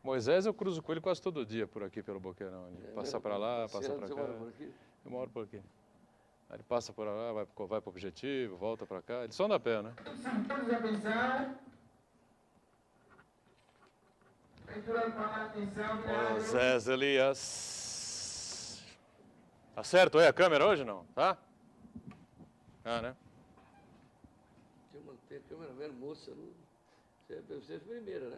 Moisés, eu cruzo com ele quase todo dia por aqui, pelo Boqueirão. Passa para lá, passa para cá. Mora por aqui? Eu moro por aqui. Aí ele passa por lá, vai para o Objetivo, volta para cá. Ele só anda a pé, né? Todos a pensar. Moisés Elias. Tá certo aí a câmera hoje, não? Tá? Ah, né? Deixa eu manter a câmera vendo, moça. Você é a primeira, né?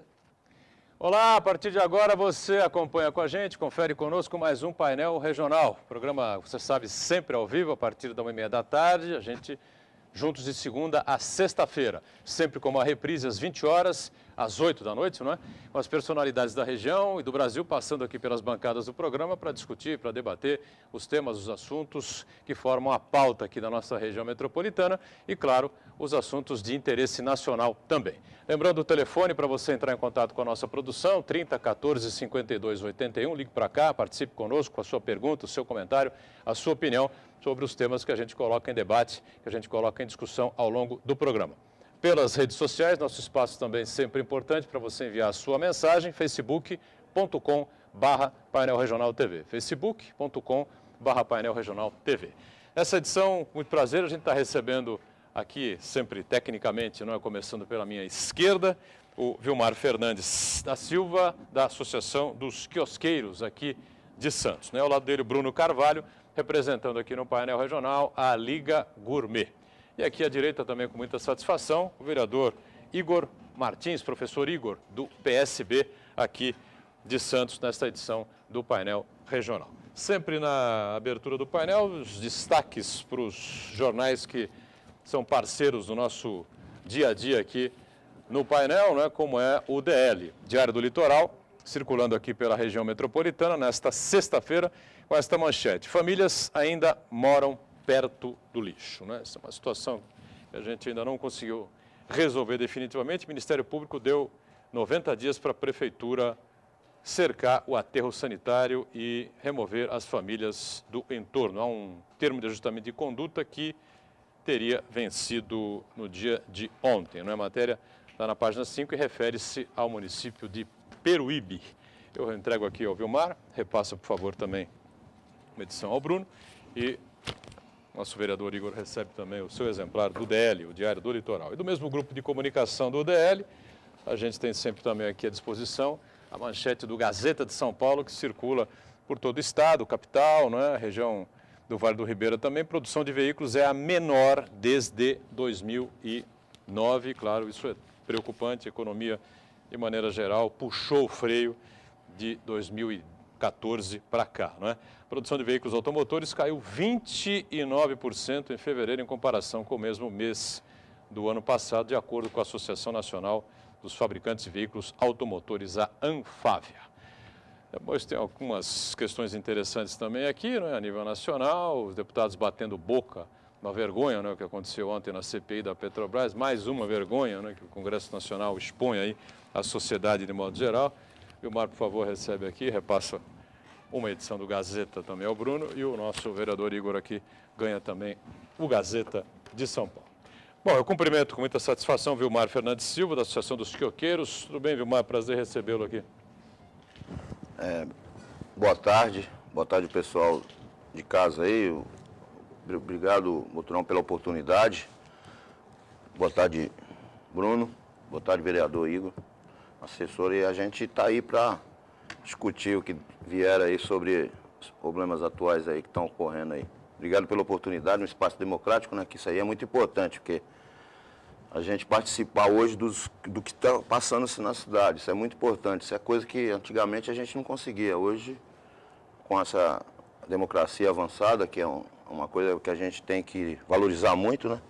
Olá, a partir de agora você acompanha com a gente, confere conosco mais um painel regional. Programa, você sabe, sempre ao vivo, a partir da 1h30 da tarde. A gente juntos de segunda a sexta-feira, sempre com uma reprise às 20 horas, às 8 da noite, não é? Com as personalidades da região e do Brasil passando aqui pelas bancadas do programa para discutir, para debater os temas, os assuntos que formam a pauta aqui da nossa região metropolitana e, claro, os assuntos de interesse nacional também. Lembrando o telefone para você entrar em contato com a nossa produção, 30 14 52 81, ligue para cá, participe conosco com a sua pergunta, o seu comentário, a sua opinião sobre os temas que a gente coloca em debate, que a gente coloca em discussão ao longo do programa. Pelas redes sociais, nosso espaço também sempre importante para você enviar a sua mensagem, facebook.com/Painel Regional TV, facebook.com/Painel Regional TV. Essa edição, muito prazer, a gente está recebendo aqui, sempre tecnicamente, não é, começando pela minha esquerda, o Vilmar Fernandes da Silva, da Associação dos Quiosqueiros aqui de Santos. Né? Ao lado dele, o Bruno Carvalho, representando aqui no painel regional a Liga Gourmet. E aqui à direita também com muita satisfação, o vereador Igor Martins, professor Igor, do PSB, aqui de Santos, nesta edição do painel regional. Sempre na abertura do painel, os destaques para os jornais que são parceiros do nosso dia a dia aqui no painel, né, como é o DL, Diário do Litoral, circulando aqui pela região metropolitana, nesta sexta-feira, com esta manchete: famílias ainda moram perto do lixo. Né? Essa é uma situação que a gente ainda não conseguiu resolver definitivamente. O Ministério Público deu 90 dias para a Prefeitura cercar o aterro sanitário e remover as famílias do entorno. Há um termo de ajustamento de conduta que teria vencido no dia de ontem. Não é? A matéria está na página 5 e refere-se ao município de Peruíbe. Eu entrego aqui ao Vilmar, repassa, por favor, também uma edição ao Bruno, e nosso vereador Igor recebe também o seu exemplar do DL, o Diário do Litoral. E do mesmo grupo de comunicação do DL, a gente tem sempre também aqui à disposição a manchete do Gazeta de São Paulo, que circula por todo o estado, capital, né, a região do Vale do Ribeira também. Produção de veículos é a menor desde 2009, claro, isso é preocupante. A economia, de maneira geral, puxou o freio de 2014 para cá, não é? A produção de veículos automotores caiu 29% em fevereiro em comparação com o mesmo mês do ano passado, de acordo com a Associação Nacional dos Fabricantes de Veículos Automotores, a Anfávia. Depois tem algumas questões interessantes também aqui, né, a nível nacional, os deputados batendo boca, uma vergonha, né, o que aconteceu ontem na CPI da Petrobras, mais uma vergonha, né, que o Congresso Nacional expõe aí à sociedade de modo geral. Vilmar, por favor, recebe aqui, repassa uma edição do Gazeta também ao Bruno, e o nosso vereador Igor aqui ganha também o Gazeta de São Paulo. Bom, eu cumprimento com muita satisfação o Vilmar Fernandes Silva, da Associação dos Quioqueiros. Tudo bem, Vilmar? Prazer recebê-lo aqui. Boa tarde pessoal de casa aí. Obrigado, Moturão, pela oportunidade. Boa tarde, Bruno. Boa tarde, vereador Igor, assessor. E a gente está aí para discutir o que vier aí sobre os problemas atuais aí que estão ocorrendo aí. Obrigado pela oportunidade, um espaço democrático, né, que isso aí é muito importante, porque a gente participar hoje do que está passando-se na cidade, isso é muito importante. Isso é coisa que antigamente a gente não conseguia. Hoje, com essa democracia avançada, que é uma coisa que a gente tem que valorizar muito, né?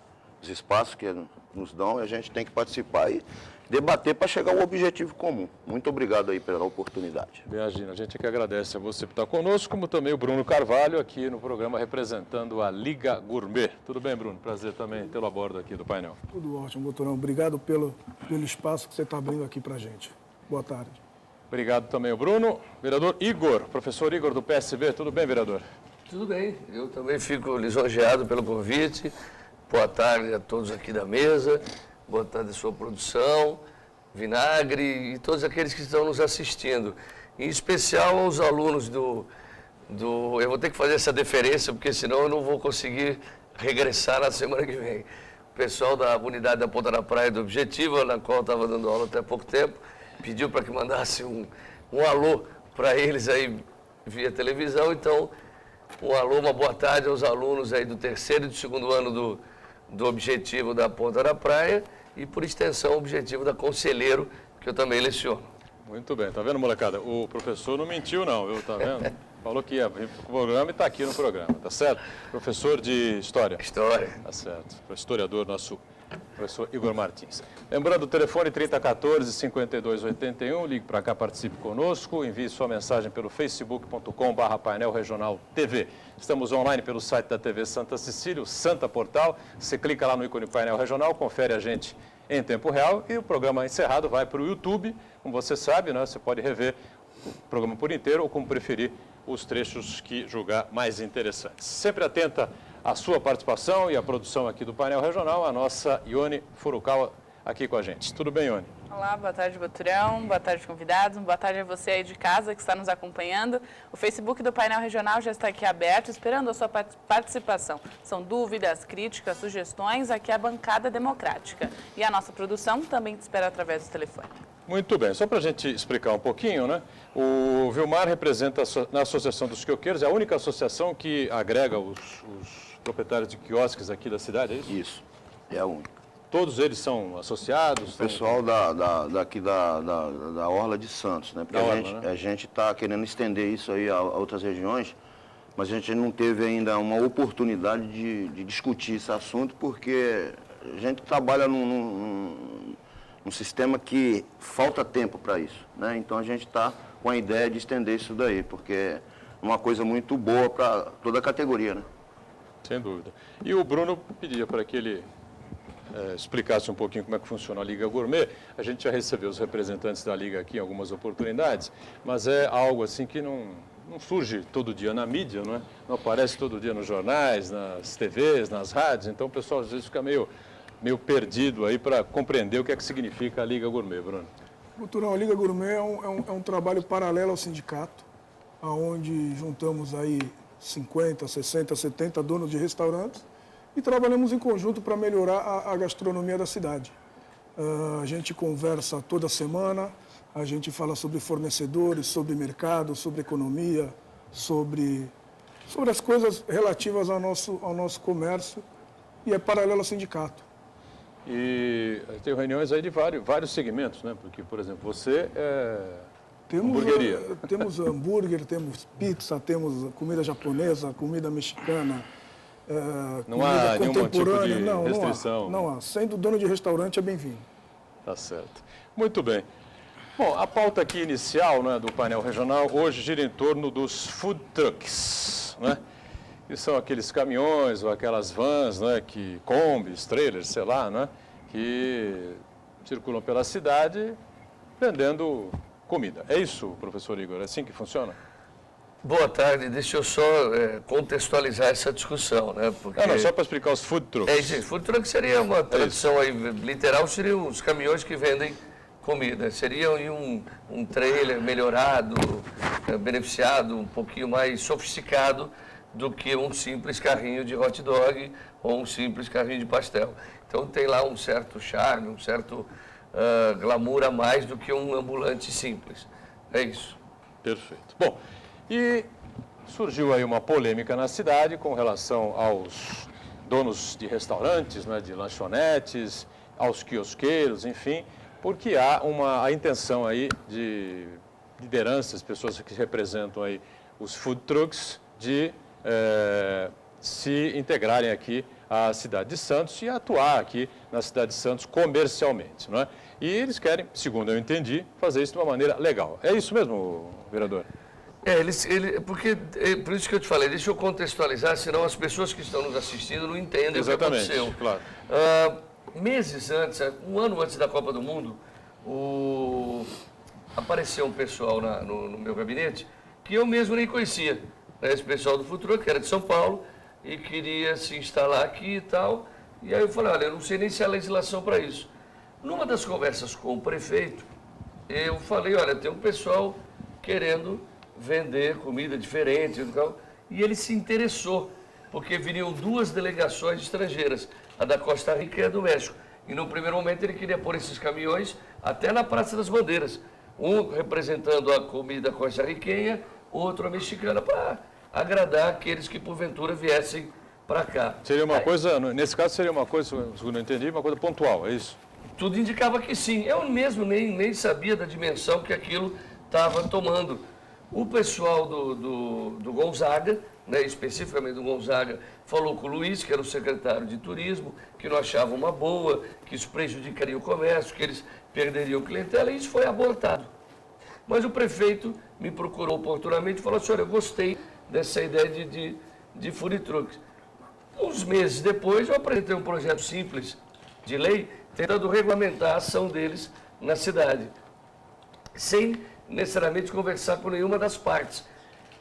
Os espaços que nos dão, a gente tem que participar e debater para chegar ao objetivo comum. Muito obrigado aí pela oportunidade. Imagina, a gente que agradece a você por estar conosco, como também o Bruno Carvalho aqui no programa representando a Liga Gourmet. Tudo bem, Bruno? Prazer também tê-lo a bordo aqui do painel. Tudo ótimo, doutorão. Obrigado pelo espaço que você está abrindo aqui para a gente. Boa tarde. Obrigado também, o Bruno. Vereador Igor, professor Igor do PSB. Tudo bem, vereador? Tudo bem, eu também fico lisonjeado pelo convite. Boa tarde a todos aqui da mesa, boa tarde à sua produção. Vinagre e todos aqueles que estão nos assistindo. Em especial aos alunos eu vou ter que fazer essa deferência, porque senão eu não vou conseguir regressar na semana que vem. O pessoal da unidade da Ponta da Praia do Objetivo, na qual eu estava dando aula até há pouco tempo, pediu para que mandasse um alô para eles aí via televisão. Então, um alô, uma boa tarde aos alunos aí do 3º e do 2º ano do Objetivo da Ponta da Praia e, por extensão, o Objetivo da Conselheiro, que eu também leciono. Muito bem, tá vendo, molecada? O professor não mentiu não, viu? Tá vendo? Falou que ia vir pro programa e está aqui no programa, tá certo? Professor de História. História. Tá certo. O historiador nosso, professor Igor Martins. Lembrando, o telefone 3014-5281, ligue para cá, participe conosco, envie sua mensagem pelo facebook.com/painel regional TV. Estamos online pelo site da TV Santa Cecília, o Santa Portal. Você clica lá no ícone painel regional, confere a gente em tempo real e o programa encerrado vai para o YouTube. Como você sabe, né, você pode rever o programa por inteiro ou, como preferir, os trechos que julgar mais interessantes. Sempre atenta à sua participação e à produção aqui do painel regional, a nossa Ione Furukawa aqui com a gente. Tudo bem, Ione? Olá, boa tarde, Boturão, boa tarde, convidados, boa tarde a você aí de casa que está nos acompanhando. O Facebook do Painel Regional já está aqui aberto, esperando a sua participação. São dúvidas, críticas, sugestões, aqui é a bancada democrática. E a nossa produção também te espera através do telefone. Muito bem, só para a gente explicar um pouquinho, né? O Vilmar representa na Associação dos Quioqueiros, é a única associação que agrega os proprietários de quiosques aqui da cidade, é isso? Isso, é a única. Todos eles são associados? O pessoal daqui da Orla de Santos, né? Porque a gente está querendo estender isso aí a outras regiões, mas a gente não teve ainda uma oportunidade de discutir esse assunto, porque a gente trabalha num sistema que falta tempo para isso, né? Então a gente está com a ideia de estender isso daí, porque é uma coisa muito boa para toda a categoria, né? Sem dúvida. E o Bruno pedia para que ele explicasse um pouquinho como é que funciona a Liga Gourmet. A gente já recebeu os representantes da Liga aqui em algumas oportunidades, mas é algo assim que não surge todo dia na mídia, não é? Não aparece todo dia nos jornais, nas TVs, nas rádios, então o pessoal às vezes fica meio perdido aí para compreender o que é que significa a Liga Gourmet, Bruno. Boturão, a Liga Gourmet é um trabalho paralelo ao sindicato, onde juntamos aí 50, 60, 70 donos de restaurantes e trabalhamos em conjunto para melhorar a gastronomia da cidade. A gente conversa toda semana, a gente fala sobre fornecedores, sobre mercado, sobre economia, sobre as coisas relativas ao nosso comércio e é paralelo ao sindicato. E tem reuniões aí de vários segmentos, né? Porque, por exemplo, você temos hamburgueria. Temos hambúrguer, temos pizza, temos comida japonesa, comida mexicana, não comida há nenhum tipo contemporânea. de restrição. Não há. Sendo dono de restaurante é bem-vindo. Tá certo. Muito bem. Bom, a pauta aqui inicial, né, do painel regional hoje gira em torno dos food trucks, né? Que são aqueles caminhões ou aquelas vans, né, combis, trailers, sei lá, né, que circulam pela cidade vendendo comida. É isso, professor Igor? É assim que funciona? Boa tarde, deixa eu só contextualizar essa discussão, né? Porque... Não, só para explicar os food trucks. Food truck seria uma tradução aí, literal, seriam os caminhões que vendem comida. Seria um trailer melhorado, beneficiado, um pouquinho mais sofisticado do que um simples carrinho de hot dog ou um simples carrinho de pastel. Então tem lá um certo charme, um certo glamour a mais do que um ambulante simples. É isso. Perfeito. Bom, e surgiu aí uma polêmica na cidade com relação aos donos de restaurantes, né, de lanchonetes, aos quiosqueiros, enfim, porque há a intenção aí de lideranças, pessoas que representam aí os food trucks, de se integrarem aqui à cidade de Santos e atuar aqui na cidade de Santos comercialmente, não é? E eles querem, segundo eu entendi, fazer isso de uma maneira legal. É isso mesmo, vereador? Por isso que eu te falei, deixa eu contextualizar, senão as pessoas que estão nos assistindo não entendem Exatamente, o que aconteceu. Claro. Meses antes, um ano antes da Copa do Mundo, apareceu um pessoal no meu gabinete que eu mesmo nem conhecia. Esse pessoal do Futuro, que era de São Paulo, e queria se instalar aqui e tal. E aí eu falei, olha, eu não sei nem se há legislação para isso. Numa das conversas com o prefeito, eu falei, olha, tem um pessoal querendo vender comida diferente, e ele se interessou, porque viriam 2 delegações estrangeiras, a da Costa Rica e a do México. E no primeiro momento ele queria pôr esses caminhões até na Praça das Bandeiras, um representando a comida costarriquenha, outro a mexicana, para agradar aqueles que porventura viessem para cá. Seria uma coisa, nesse caso seria uma coisa, segundo eu entendi, uma coisa pontual, é isso? Tudo indicava que sim. Eu mesmo nem sabia da dimensão que aquilo estava tomando. O pessoal do Gonzaga, né, especificamente do Gonzaga, falou com o Luiz, que era o secretário de turismo, que não achava uma boa, que isso prejudicaria o comércio, que eles perderiam clientela, e isso foi abortado. Mas o prefeito me procurou oportunamente e falou, senhor, eu gostei dessa ideia de food trucks. Uns meses depois, eu apresentei um projeto simples de lei, tentando regulamentar a ação deles na cidade, sem necessariamente conversar com nenhuma das partes.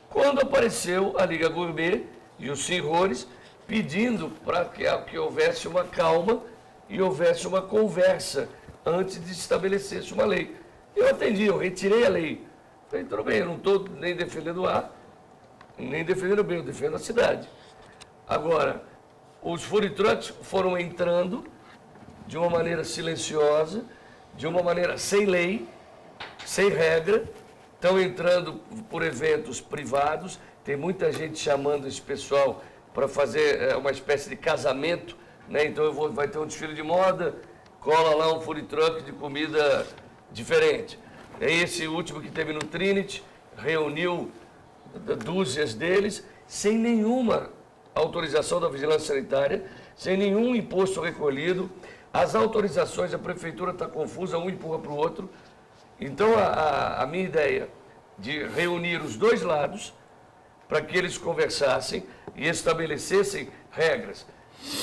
Quando apareceu a Liga Gourmet e os senhores pedindo para que houvesse uma calma e houvesse uma conversa antes de estabelecer-se uma lei. Eu atendi, eu retirei a lei. Falei, tudo bem, eu não estou nem defendendo A, nem defendendo B, eu defendo a cidade. Agora, os food trucks foram entrando de uma maneira silenciosa, de uma maneira sem lei, sem regra, estão entrando por eventos privados, tem muita gente chamando esse pessoal para fazer uma espécie de casamento, né? Então vai ter um desfile de moda, cola lá um food truck de comida diferente. Esse último que teve no Trinity, reuniu dúzias deles, sem nenhuma autorização da vigilância sanitária, sem nenhum imposto recolhido. As autorizações, a prefeitura está confusa, um empurra para o outro. Então, a minha ideia de reunir os dois lados para que eles conversassem e estabelecessem regras.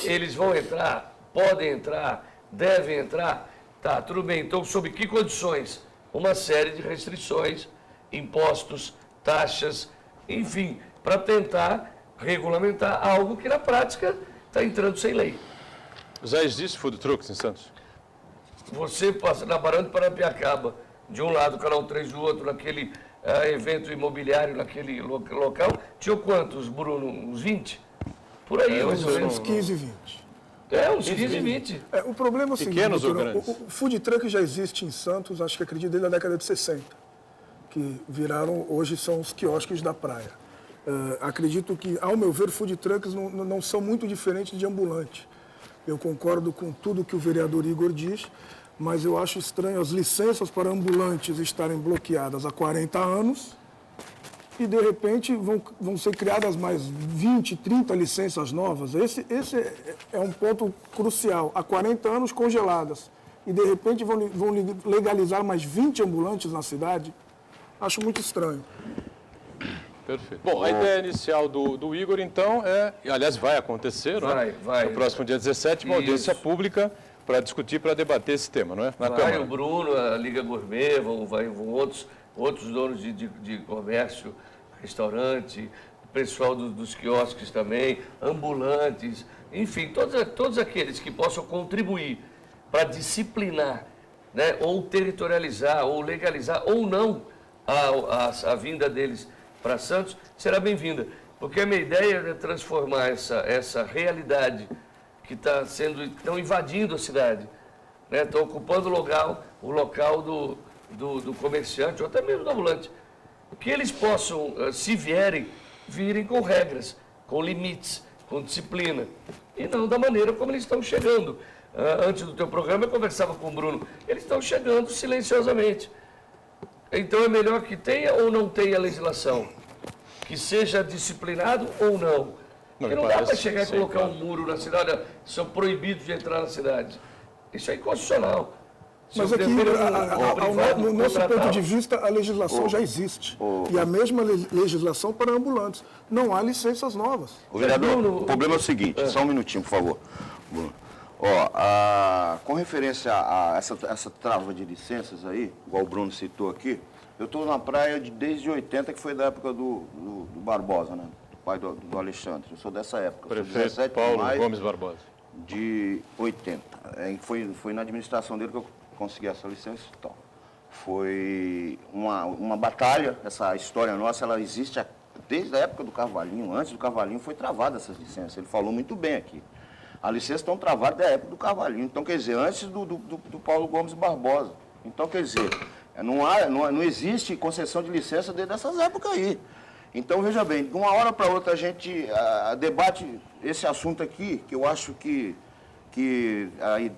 Eles vão entrar, podem entrar, devem entrar. Tá, tudo bem. Então, sob que condições? Uma série de restrições, impostos, taxas, enfim, para tentar regulamentar algo que na prática está entrando sem lei. Já existe food trucks em Santos? Você passa na Barão de Parapiacaba, de um lado, Canal 3 do outro, naquele evento imobiliário, naquele local, tinha quantos, Bruno? Uns 20? Por aí, mais ou menos. Uns 15, 20. Uns 15, 20. O problema é o seguinte, Pequenos ou doutor, grandes? o food truck já existe em Santos, acho que acredito desde a década de 60, que viraram, hoje são os quiosques da praia. Acredito que, ao meu ver, food trucks não são muito diferentes de ambulante. Eu concordo com tudo que o vereador Igor diz, mas eu acho estranho as licenças para ambulantes estarem bloqueadas há 40 anos e, de repente, vão ser criadas mais 20, 30 licenças novas. Esse é um ponto crucial. Há 40 anos congeladas e, de repente, vão legalizar mais 20 ambulantes na cidade. Acho muito estranho. Perfeito. Bom, a ideia inicial do Igor, então, aliás, vai acontecer, não é? Vai. No próximo dia 17, uma audiência pública para discutir, para debater esse tema, não é? Na Vai Câmara. o Bruno, a Liga Gourmet, vão outros donos de comércio, restaurante, o pessoal dos quiosques também, ambulantes, enfim, todos aqueles que possam contribuir para disciplinar, né, ou territorializar, ou legalizar, ou não a vinda deles para Santos, será bem-vinda. Porque a minha ideia é transformar essa realidade que estão invadindo a cidade, né? Estão ocupando o local do comerciante, ou até mesmo do ambulante. Que eles possam, se virem com regras, com limites, com disciplina. E não da maneira como eles estão chegando. Antes do teu programa eu conversava com o Bruno. Eles estão chegando silenciosamente. Então é melhor que tenha ou não tenha legislação? Que seja disciplinado ou não? Porque não dá para chegar e colocar um muro na cidade, são proibidos de entrar na cidade. Isso é inconstitucional. Mas aqui, no nosso ponto de vista, a legislação já existe. E a mesma legislação para ambulantes. Não há licenças novas. O vereador, o problema é o seguinte, só um minutinho, por favor, Bruno. Com referência a essa trava de licenças aí, igual o Bruno citou aqui, eu estou na praia desde 80, que foi da época do Barbosa, né? Do pai do Alexandre. Eu sou dessa época. Prefeito Paulo Gomes Barbosa. de 80. Foi na administração dele que eu consegui essa licença e tal. Foi uma batalha, essa história nossa, ela existe desde a época do Carvalhinho. Antes do Carvalhinho foi travada essa licença, ele falou muito bem aqui. A licença estão travada da época do Carvalhinho, então quer dizer, antes do Paulo Gomes Barbosa. Então quer dizer, não existe concessão de licença desde essas épocas aí. Então veja bem, de uma hora para outra a gente debate esse assunto aqui, que eu acho que aí,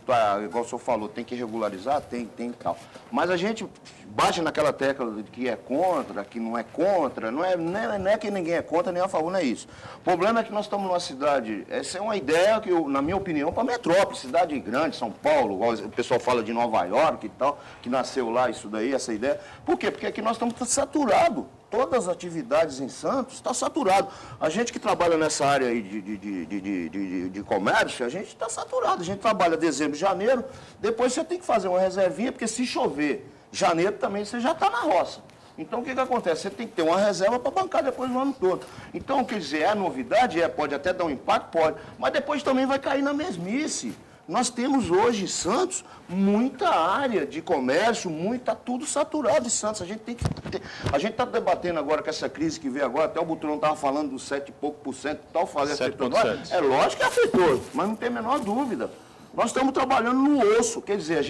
igual o senhor falou, tem que regularizar, tem e tal. Mas a gente bate naquela tecla de que é contra, que não é contra, não é que ninguém é contra nem a favor, não é isso. O problema é que nós estamos numa cidade, essa é uma ideia que, na minha opinião, para metrópole, cidade grande, São Paulo, igual o pessoal fala de Nova York e tal, que nasceu lá isso daí, essa ideia. Por quê? Porque aqui nós estamos saturados. Todas as atividades em Santos está saturado. A gente que trabalha nessa área aí de comércio, a gente está saturado. A gente trabalha dezembro, janeiro, depois você tem que fazer uma reservinha, porque se chover janeiro também você já está na roça. Então o que acontece? Você tem que ter uma reserva para bancar depois do ano todo. Então, quer dizer, é novidade? Pode até dar um impacto? Pode. Mas depois também vai cair na mesmice. Nós temos hoje em Santos muita área de comércio, está tudo saturado em Santos. A gente está debatendo agora com essa crise que veio agora, até o Butrão estava falando dos 7 e pouco por cento e tal, afetou. É lógico que afetou, mas não tem a menor dúvida. Nós estamos trabalhando no osso, quer dizer, a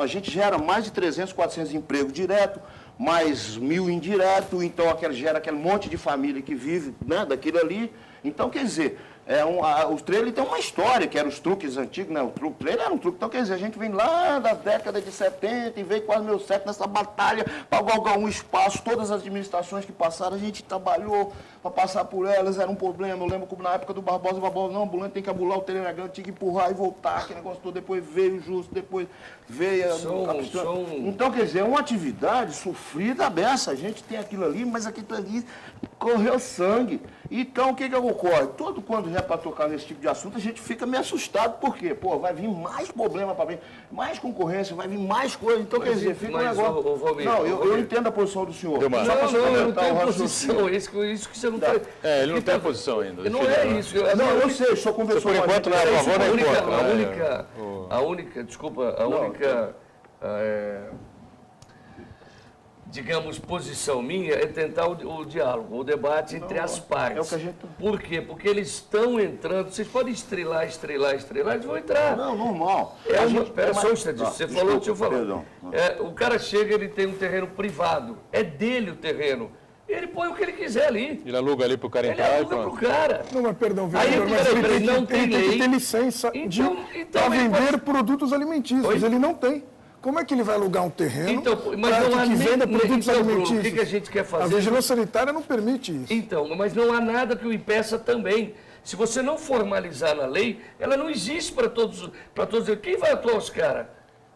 gente gera mais de 300, 400 empregos direto, mais 1.000 indireto, então gera aquele monte de família que vive, né, daquilo ali. Então, quer dizer, o trailer tem uma história, que eram os truques antigos, né? O trailer era um truque. Então, quer dizer, a gente vem lá da década de 70 e veio quase meu século nessa batalha para galgar um espaço. Todas as administrações que passaram, a gente trabalhou para passar por elas, era um problema. Eu lembro que na época do Barbosa, não, ambulante tem que abular, o trailer era grande, tinha que empurrar e voltar, aquele negócio todo. Depois veio o Justo, depois veio Então, quer dizer, é uma atividade sofrida dessa. A gente tem aquilo ali, mas aquilo ali correu sangue. Então, o que ocorre? Quando já para tocar nesse tipo de assunto, a gente fica meio assustado, porque, vai vir mais problema para vir, mais concorrência, vai vir mais coisa. Então, quer dizer, fica um negócio... Eu entendo a posição do senhor. Não, eu não tenho posição, isso que você não está... Ele não tem posição ainda. Não é isso. Eu sei, só conversou por enquanto não é a favor nem contra. A única, digamos, posição minha é tentar o diálogo, o debate entre as partes. É o que a gente... Por quê? Porque eles estão entrando, vocês podem estrelar, eles vão entrar. Não, normal. Espera só um instante, você falou, deixa eu falar. Perdão. O cara chega, ele tem um terreno privado, é dele o terreno. Ele põe o que ele quiser ali. Ele aluga ali para o cara entrar. Ele aluga para o cara. Não, mas perdão, Aí, vereador, mas peraí, não tem ele tem lei. que ter licença para vender produtos alimentícios. Oi? Ele não tem. Como é que ele vai alugar um terreno mas não há que venda produtos Bruno, alimentícios? o que a gente quer fazer? A vigilância sanitária não permite isso. Então, mas não há nada que o impeça também. Se você não formalizar na lei, ela não existe para todos. Quem vai atuar os caras?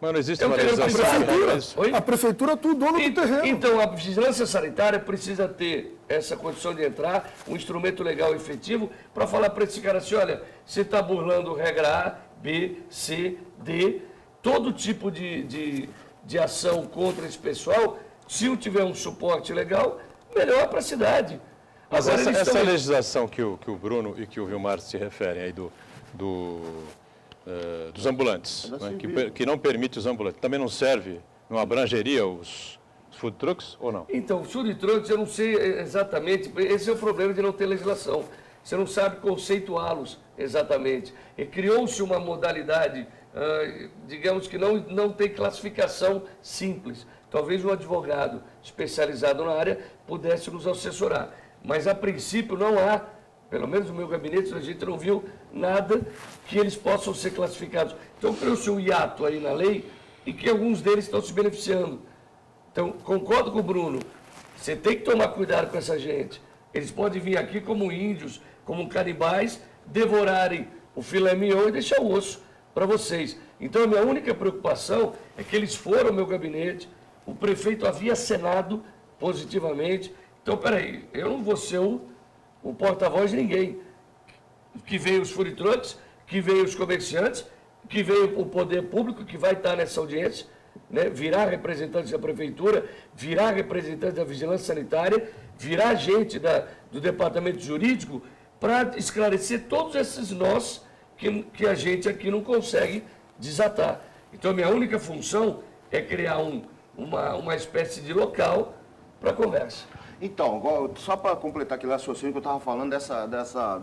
Mas não existe Eu uma quero legislação. Oi? A prefeitura é tudo dono do terreno. Então, a vigilância sanitária precisa ter essa condição de entrar, um instrumento legal e efetivo, para falar para esse cara assim, olha, você está burlando regra A, B, C, D, todo tipo de ação contra esse pessoal, se eu tiver um suporte legal, melhor para a cidade. Mas essa legislação que o Bruno e que o Vilmar se referem aí dos ambulantes, né, que não permite os ambulantes, também não serve, não abrangeria os food trucks ou não? Então, os food trucks, eu não sei exatamente, esse é o problema de não ter legislação. Você não sabe conceituá-los exatamente. E criou-se uma modalidade, digamos que não tem classificação simples. Talvez um advogado especializado na área pudesse nos assessorar. Mas, a princípio, não há, pelo menos no meu gabinete, a gente não viu nada que eles possam ser classificados. Então, criou-se um hiato aí na lei e que alguns deles estão se beneficiando. Então, concordo com o Bruno, você tem que tomar cuidado com essa gente. Eles podem vir aqui como índios, como canibais, devorarem o filé mignon e deixar o osso para vocês. Então, a minha única preocupação é que eles foram ao meu gabinete, o prefeito havia acenado positivamente. Então, peraí, eu não vou ser o porta-voz de ninguém. Que veio os food trucks, que veio os comerciantes, que veio o poder público, que vai estar nessa audiência, né? Virá representante da prefeitura, virá representante da vigilância sanitária, virá gente do departamento jurídico para esclarecer todos esses nós que a gente aqui não consegue desatar. Então, a minha única função é criar uma espécie de local para conversa. Então, só para completar aquele raciocínio que eu estava falando dessa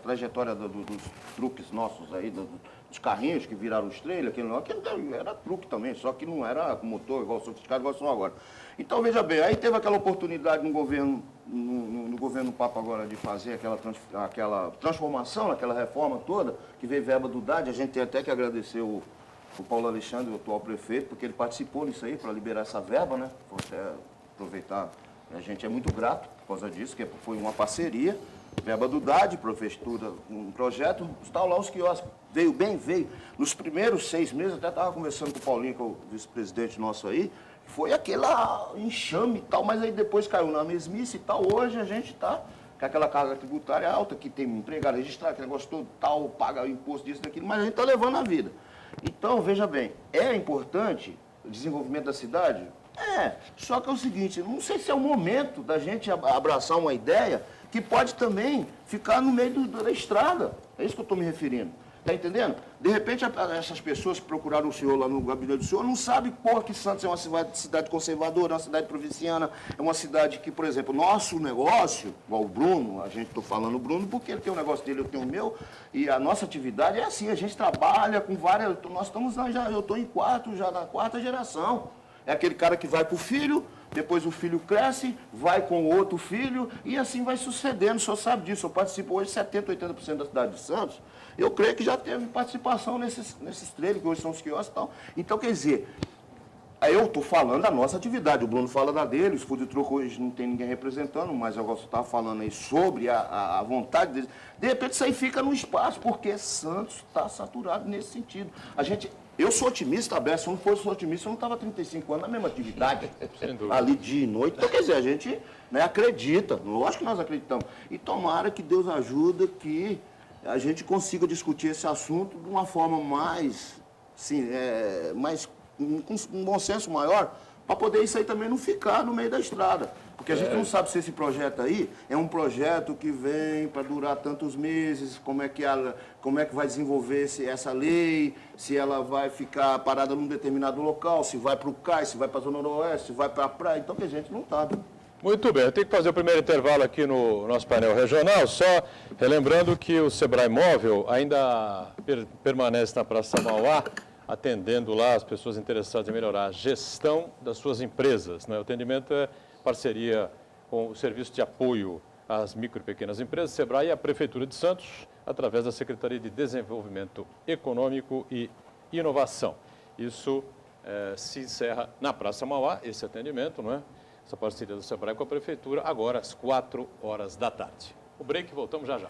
trajetória dos truques nossos aí, dos carrinhos que viraram os trailers, aquilo era truque também, só que não era com motor igual sofisticado, igual são agora. Então, veja bem, aí teve aquela oportunidade no governo Papa agora de fazer aquela transformação, aquela reforma toda, que veio verba do DAD, a gente tem até que agradecer o Paulo Alexandre, o atual prefeito, porque ele participou nisso aí para liberar essa verba, né? Vou até aproveitar. A gente é muito grato por causa disso, que foi uma parceria, verba do DAD, prefeitura, um projeto, estão lá os quiosques. Veio bem, veio. Nos primeiros 6 meses, até estava conversando com o Paulinho, que é o vice-presidente nosso aí, foi aquela enxame e tal, mas aí depois caiu na mesmice e tal. Hoje a gente está com aquela carga tributária alta, que tem empregado registrado, aquele negócio todo tal, paga o imposto disso, daquilo, mas a gente está levando a vida. Então, veja bem, é importante o desenvolvimento da cidade? Só que é o seguinte, não sei se é o momento da gente abraçar uma ideia que pode também ficar no meio da estrada. É isso que eu estou me referindo. Está entendendo? De repente, essas pessoas que procuraram o senhor lá no gabinete do senhor não sabem, que Santos é uma cidade conservadora, é uma cidade provinciana, é uma cidade que, por exemplo, nosso negócio, igual o Bruno, a gente está falando o Bruno porque ele tem o negócio dele, eu tenho o meu, e a nossa atividade é assim, a gente trabalha com várias, nós estamos eu estou na 4ª geração. É aquele cara que vai para o filho, depois o filho cresce, vai com o outro filho, e assim vai sucedendo. O senhor sabe disso, eu participo hoje 70%, 80% da cidade de Santos. Eu creio que já teve participação nesses trailers, que hoje são os quiosques e tal. Então, quer dizer, aí eu estou falando da nossa atividade, o Bruno fala da dele, os food truck hoje não tem ninguém representando, mas eu estava falando aí sobre a vontade deles. De repente isso aí fica no espaço, porque Santos está saturado nesse sentido. Eu sou otimista, Beto, se eu não fosse otimista, eu não estava 35 anos na mesma atividade, ali dia e noite. Então, quer dizer, a gente acredita, lógico que nós acreditamos. E tomara que Deus ajude que a gente consiga discutir esse assunto de uma forma mais, assim, com um bom senso maior, para poder isso aí também não ficar no meio da estrada. Porque a gente não sabe se esse projeto aí é um projeto que vem para durar tantos meses, como é que vai desenvolver essa lei, se ela vai ficar parada num determinado local, se vai para o CAI, se vai para a Zona Noroeste, se vai para a praia. Então, que a gente não sabe. Muito bem, eu tenho que fazer o primeiro intervalo aqui no nosso painel regional, só relembrando que o Sebrae Móvel ainda permanece na Praça Mauá, atendendo lá as pessoas interessadas em melhorar a gestão das suas empresas. Né? O atendimento é parceria com o Serviço de Apoio às Micro e Pequenas Empresas, Sebrae e a Prefeitura de Santos, através da Secretaria de Desenvolvimento Econômico e Inovação. Isso se encerra na Praça Mauá, esse atendimento, não é? Essa parceria do Sebrae com a Prefeitura, agora às 16h. O break, voltamos já já.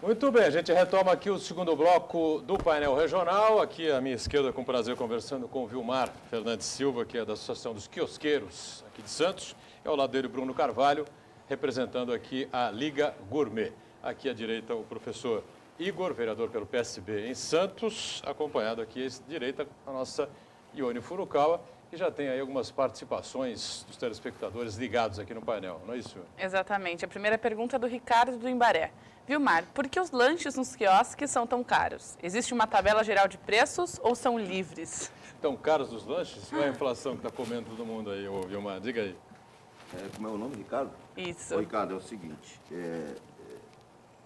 Muito bem, a gente retoma aqui o segundo bloco do painel regional. Aqui à minha esquerda, com prazer, conversando com o Vilmar Fernandes Silva, que é da Associação dos Quiosqueiros aqui de Santos. E ao lado dele, Bruno Carvalho, representando aqui a Liga Gourmet. Aqui à direita, o professor Igor, vereador pelo PSB em Santos, acompanhado aqui à direita a nossa Ione Furukawa, que já tem aí algumas participações dos telespectadores ligados aqui no painel, não é isso? Exatamente. A primeira pergunta é do Ricardo do Imbaré. Vilmar, por que os lanches nos quiosques são tão caros? Existe uma tabela geral de preços ou são livres? Tão caros os lanches? Ou é a inflação que está comendo todo mundo aí, ô Vilmar? Diga aí. Como é o nome, Ricardo? Isso. Ô, Ricardo, é o seguinte,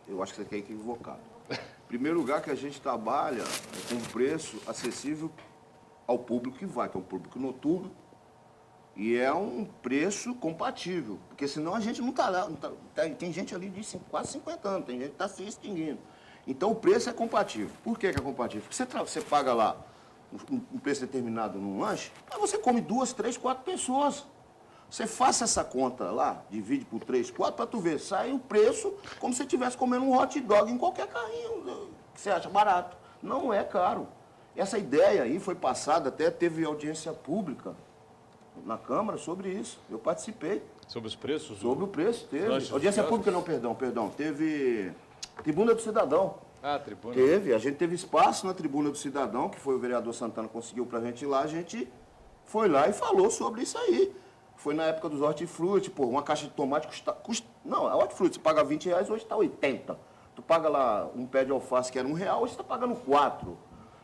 eu acho que você quer equivocado. Em primeiro lugar, que a gente trabalha com um preço acessível ao público que vai, que é um público noturno, e é um preço compatível, porque senão a gente não está lá, tem gente ali de quase 50 anos, tem gente que está se extinguindo. Então o preço é compatível. Por que é compatível? Porque você paga lá um preço determinado num lanche, mas você come 2, 3, 4 pessoas. Você faça essa conta lá, divide por 3, 4, para tu ver, sai o preço como se você estivesse comendo um hot dog em qualquer carrinho que você acha barato. Não é caro. Essa ideia aí foi passada, até teve audiência pública na Câmara sobre isso. Eu participei. Sobre os preços? Sobre o preço, teve. lanches Audiência dos pública não, perdão. Teve Tribuna do Cidadão. Tribuna. Teve, a gente teve espaço na Tribuna do Cidadão, que foi o vereador Santana que conseguiu pra gente ir lá, a gente foi lá e falou sobre isso aí. Foi na época dos hortifruti, pô, uma caixa de tomate não, a hortifruti, você paga R$20, hoje está 80. Tu paga lá um pé de alface que era R$1, hoje você está pagando 4.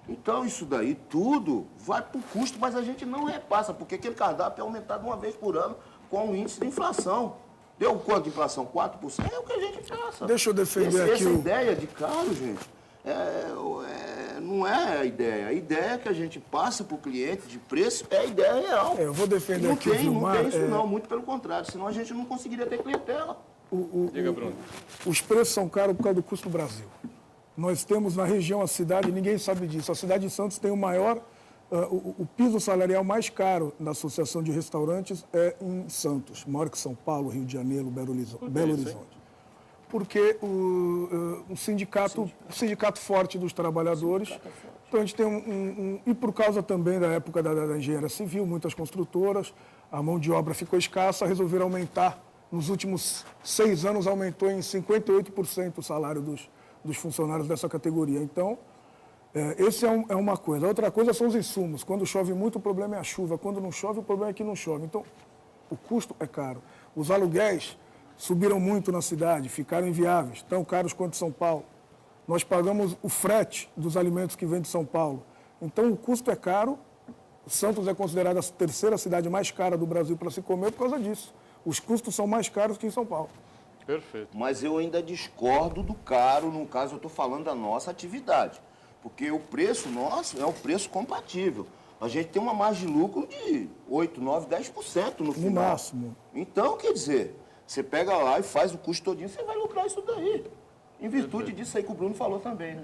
Então isso daí tudo vai pro custo, mas a gente não repassa, porque aquele cardápio é aumentado uma vez por ano com o índice de inflação. Deu quanto de inflação? 4%? É o que a gente passa. Deixa eu defender aqui Essa o... ideia de caro, gente, não é a ideia. A ideia que a gente passa para o cliente de preço é a ideia real. Eu vou defender aqui o Não Vilmar. tem isso não, muito pelo contrário, senão a gente não conseguiria ter clientela. Diga, Bruno. Os preços são caros por causa do custo do Brasil. Nós temos na região a cidade, ninguém sabe disso, a cidade de Santos tem o maior, o piso salarial mais caro da Associação de Restaurantes é em Santos, maior que São Paulo, Rio de Janeiro, Belo Horizonte. Porque o sindicato forte dos trabalhadores, então a gente tem e por causa também da época da engenharia civil, muitas construtoras, a mão de obra ficou escassa, resolveram aumentar. Nos últimos 6 anos aumentou em 58% o salário dos funcionários dessa categoria. Então, esse é uma coisa. Outra coisa são os insumos. Quando chove muito, o problema é a chuva. Quando não chove, o problema é que não chove. Então, o custo é caro. Os aluguéis subiram muito na cidade, ficaram inviáveis, tão caros quanto São Paulo. Nós pagamos o frete dos alimentos que vêm de São Paulo. Então, o custo é caro. Santos é considerada a terceira cidade mais cara do Brasil para se comer por causa disso. Os custos são mais caros que em São Paulo. Perfeito. Mas eu ainda discordo do caro, no caso eu estou falando da nossa atividade. Porque o preço nosso é um preço compatível. A gente tem uma margem de lucro de 8, 9, 10% no final. No máximo. Então, quer dizer, você pega lá e faz o custo todinho, você vai lucrar isso daí. Em virtude disso aí que o Bruno falou também, né?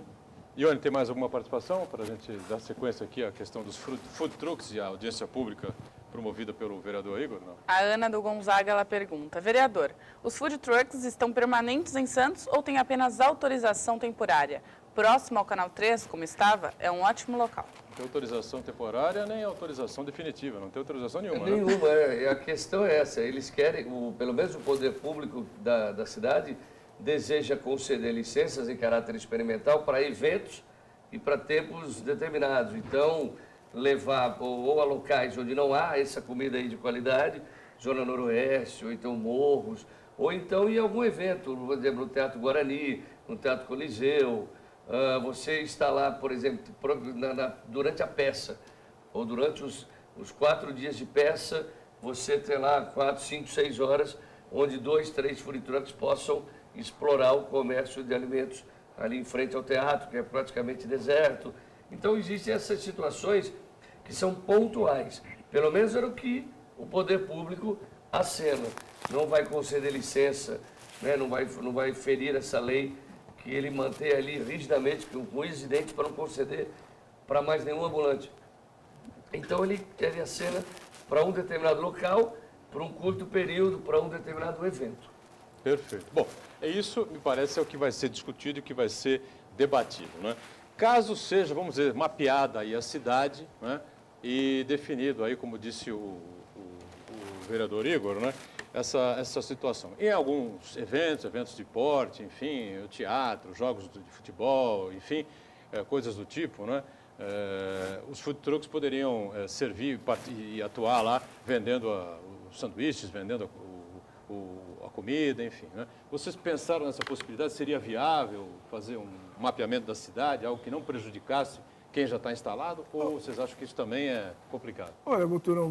Ione, tem mais alguma participação para a gente dar sequência aqui à questão dos food trucks e a audiência pública promovida pelo vereador Igor? Não. A Ana do Gonzaga, ela pergunta, vereador, os food trucks estão permanentes em Santos ou tem apenas autorização temporária? Próximo ao Canal 3, como estava, é um ótimo local. Não tem autorização temporária nem autorização definitiva, não tem autorização nenhuma, né? Nenhuma, a questão é essa, eles querem, pelo menos o poder público da cidade deseja conceder licenças em caráter experimental para eventos e para tempos determinados. Então, levar ou a locais onde não há essa comida aí de qualidade, Zona Noroeste, ou então morros, ou então em algum evento, por exemplo, no Teatro Guarani, no Teatro Coliseu. Você está lá, por exemplo, durante a peça, ou durante os 4 dias de peça, você tem lá 4, 5, 6 horas, onde 2, 3 food trucks possam explorar o comércio de alimentos ali em frente ao teatro, que é praticamente deserto. Então, existem essas situações que são pontuais. Pelo menos era o que o poder público acena. Não vai conceder licença, né? não vai ferir essa lei que ele mantém ali rigidamente, com incidente para não conceder para mais nenhum ambulante. Então, ele acena para um determinado local, por um curto período, para um determinado evento. Perfeito. Bom, isso me parece é o que vai ser discutido e o que vai ser debatido, né? Caso seja, vamos dizer, mapeada aí a cidade, né? E definido aí, como disse o vereador Igor, né? Essa situação. Em alguns eventos de porte, enfim, o teatro, jogos de futebol, enfim, coisas do tipo, né? Os food trucks poderiam servir e atuar lá vendendo os sanduíches, vendendo a comida, enfim. Né? Vocês pensaram nessa possibilidade? Seria viável fazer um mapeamento da cidade, algo que não prejudicasse quem já está instalado? Ou vocês acham que isso também é complicado? Olha, Boturão,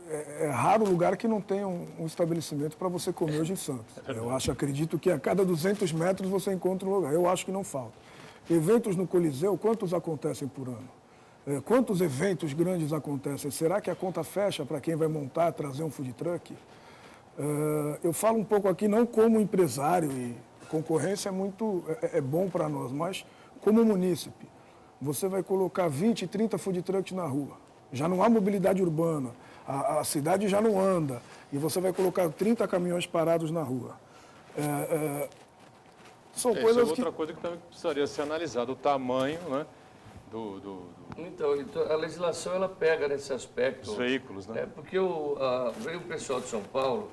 é raro o lugar que não tem um estabelecimento para você comer hoje em Santos. Acredito que a cada 200 metros você encontra um lugar. Eu acho que não falta. Eventos no Coliseu, quantos acontecem por ano? Quantos eventos grandes acontecem? Será que a conta fecha para quem vai montar, trazer um food truck? Eu falo um pouco aqui não como empresário, e concorrência é bom para nós, mas como munícipe. Você vai colocar 20, 30 food trucks na rua. Já não há mobilidade urbana, a cidade já não anda, e você vai colocar 30 caminhões parados na rua. São coisas outra coisa que também precisaria ser analisada, o tamanho, né, Então, a legislação ela pega nesse aspecto. Os veículos, né? Porque veio o pessoal de São Paulo,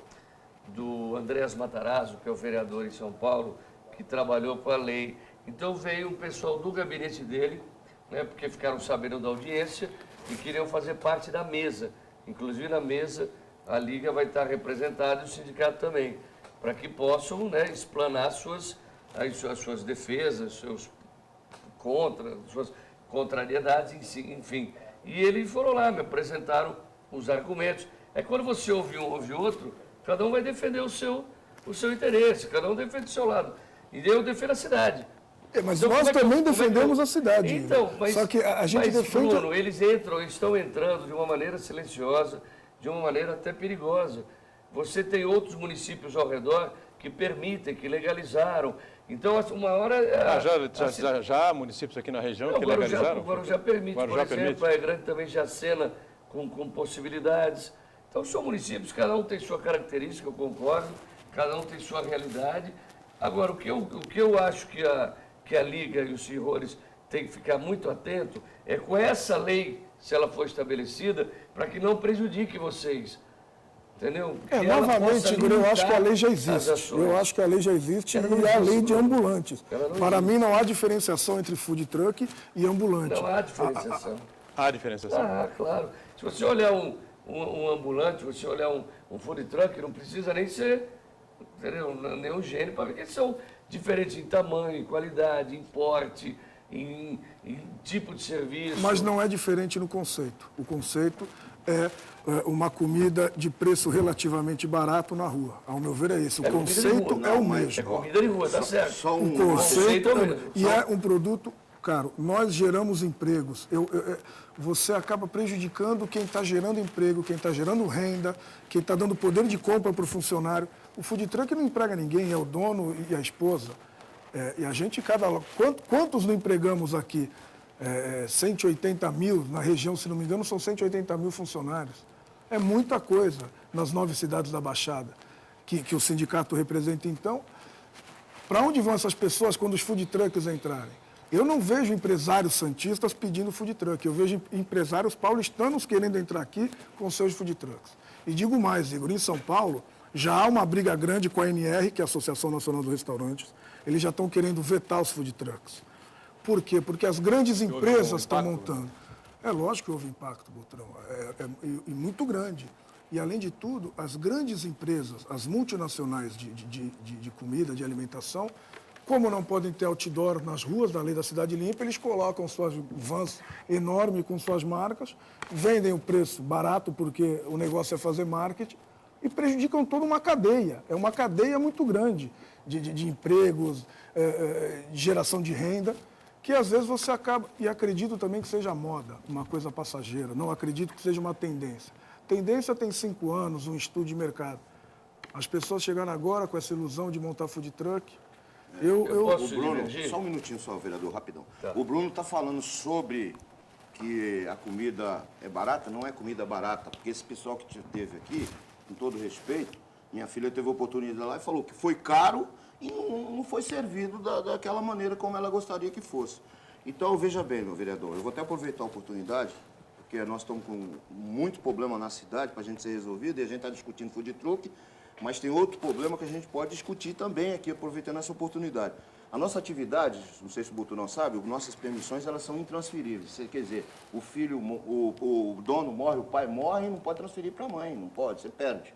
do Andrés Matarazzo, que é o vereador em São Paulo, que trabalhou com a lei. Então veio o pessoal do gabinete dele, né, porque ficaram sabendo da audiência e queriam fazer parte da mesa. Inclusive na mesa a Liga vai estar representada e o sindicato também, para que possam, né, explanar as suas defesas, suas contrariedades, enfim. E eles foram lá, me apresentaram os argumentos. É quando você ouve um, ouve outro, cada um vai defender o seu interesse, cada um defende o seu lado. E eu defendo a cidade. Mas Então, nós também defendemos a a cidade. Então, mas, só que a gente defende... Bruno, eles estão entrando de uma maneira silenciosa, de uma maneira até perigosa. Você tem outros municípios ao redor que permitem, que legalizaram. Então, uma hora... Já há municípios aqui na região que Guarujá, legalizaram? O Guarujá permite, Guarujá por exemplo, Praia Grande também já acena com possibilidades. Então, são municípios, cada um tem sua característica, eu concordo, cada um tem sua realidade. Agora, o que eu acho que a Liga e os senhores têm que ficar muito atentos é com essa lei, se ela for estabelecida, para que não prejudique vocês. Entendeu? Novamente, Igor, eu acho que a lei já existe. Eu acho que a lei já existe e é a lei de ambulantes. Para mim, não há diferenciação entre food truck e ambulante. Não há diferenciação. Há diferenciação? Ah, claro. Se você olhar um ambulante, se você olhar um food truck, não precisa nem ser, entendeu, nenhum gênero, para ver que eles são diferentes em tamanho, em qualidade, em porte, em tipo de serviço. Mas não é diferente no conceito. O conceito é uma comida de preço relativamente barato na rua. Ao meu ver, é esse. O conceito é o mesmo. É comida de rua, tá certo. Só O conceito é o mesmo. e é um produto caro. Nós geramos empregos. Você acaba prejudicando quem está gerando emprego, quem está gerando renda, quem está dando poder de compra para o funcionário. O food truck não emprega ninguém, é o dono e a esposa. E a gente, quantos não empregamos aqui? 180 mil, na região, se não me engano, são 180 mil funcionários. É muita coisa nas 9 cidades da Baixada que o sindicato representa. Então, para onde vão essas pessoas quando os food trucks entrarem? Eu não vejo empresários santistas pedindo food truck, eu vejo empresários paulistanos querendo entrar aqui com seus food trucks. E digo mais, Igor, em São Paulo já há uma briga grande com a ANR, que é a Associação Nacional dos Restaurantes, eles já estão querendo vetar os food trucks. Por quê? Porque as grandes empresas estão montando. É lógico que houve impacto, Botrão, e muito grande. E, além de tudo, as grandes empresas, as multinacionais de comida, de alimentação, como não podem ter outdoor nas ruas da Lei da Cidade Limpa, eles colocam suas vans enormes com suas marcas, vendem o preço barato porque o negócio é fazer marketing e prejudicam toda uma cadeia. É uma cadeia muito grande de empregos, de geração de renda, que às vezes você acaba, e acredito também que seja moda, uma coisa passageira, não acredito que seja uma tendência. Tendência tem 5 anos, um estudo de mercado. As pessoas chegaram agora com essa ilusão de montar food truck. Posso O Bruno, divergir? só um minutinho só, vereador, rapidão. Tá. O Bruno está falando sobre que a comida é barata, não é comida barata, porque esse pessoal que teve aqui, com todo respeito, minha filha teve a oportunidade lá e falou que foi caro e não foi servido daquela maneira como ela gostaria que fosse. Então, veja bem, meu vereador, eu vou até aproveitar a oportunidade, porque nós estamos com muito problema na cidade para a gente ser resolvido e a gente está discutindo food truck, mas tem outro problema que a gente pode discutir também aqui, aproveitando essa oportunidade. A nossa atividade, não sei se o Boto não sabe, nossas permissões elas são intransferíveis. Quer dizer, o filho, o dono morre, o pai morre e não pode transferir para a mãe, não pode, você perde.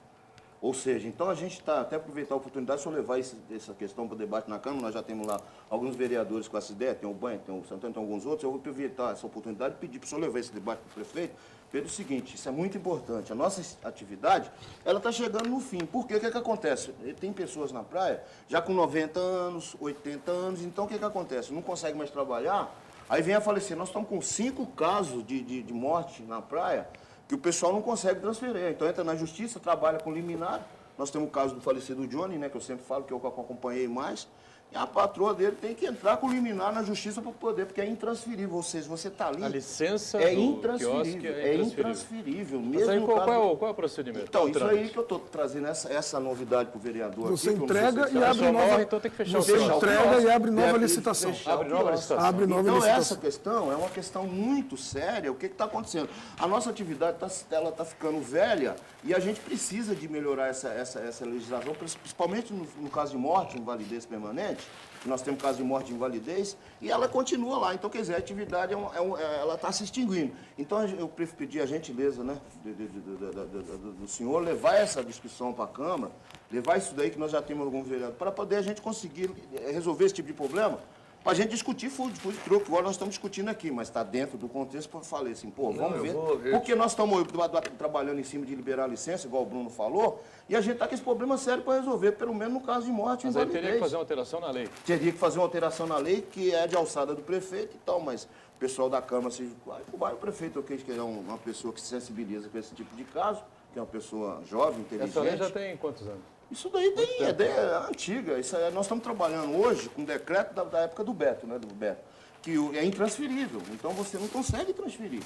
Ou seja, então a gente está, até aproveitar a oportunidade, se eu levar essa questão para o debate na Câmara, nós já temos lá alguns vereadores com essa ideia, tem o Banho, tem o Santana, tem alguns outros, eu vou aproveitar essa oportunidade e pedir para o senhor levar esse debate para o prefeito, pelo seguinte, isso é muito importante, a nossa atividade, ela está chegando no fim. Por quê? O que acontece? Tem pessoas na praia já com 90 anos, 80 anos, então o que acontece? Não consegue mais trabalhar, aí vem a falecer. Nós estamos com 5 casos de morte na praia, que o pessoal não consegue transferir. Então entra na justiça, trabalha com liminar. Nós temos o caso do falecido Johnny, né, que eu sempre falo, que eu acompanhei mais. a patroa dele tem que entrar com liminar na justiça para poder, porque é intransferível. Ou seja, você está ali... A licença é do intransferível, quiosque é intransferível. Mas Mesmo aí, no qual, caso... qual é o procedimento? Então, Qual o isso trâmite? aí que eu estou trazendo, essa novidade para o vereador. Você aqui, como entrega vocês e sabem. abre Só nova... morre, então tem que fechar o Você quiosque. entrega e abre nova Deve licitação. fechar Abre o nova quiosque. licitação. Abre nova Então, licitação. essa questão é uma questão muito séria. O que está acontecendo? A nossa atividade está ficando velha e a gente precisa de melhorar essa legislação, principalmente no caso de morte, invalidez permanente. Nós temos caso de morte e invalidez e ela continua lá. Então, quer dizer, a atividade ela está se extinguindo. Então, eu pedi a gentileza, né, do senhor levar essa discussão para a Câmara, levar isso daí que nós já temos algum vereador, para poder a gente conseguir resolver esse tipo de problema. Para a gente discutir food truck, igual nós estamos discutindo aqui, mas está dentro do contexto, eu falei assim, pô, vamos ver. Porque nós estamos trabalhando em cima de liberar a licença, igual o Bruno falou, e a gente está com esse problema sério para resolver, pelo menos no caso de morte e Mas aí invalidez. teria que fazer uma alteração na lei. Teria que fazer uma alteração na lei, que é de alçada do prefeito e tal, mas o pessoal da Câmara, o prefeito, que é uma pessoa que se sensibiliza com esse tipo de caso, que é uma pessoa jovem, inteligente. Essa lei já tem quantos anos? Isso daí é antiga. Nós estamos trabalhando hoje com um decreto da época do Beto, né? Do Beto, que é intransferível. Então você não consegue transferir.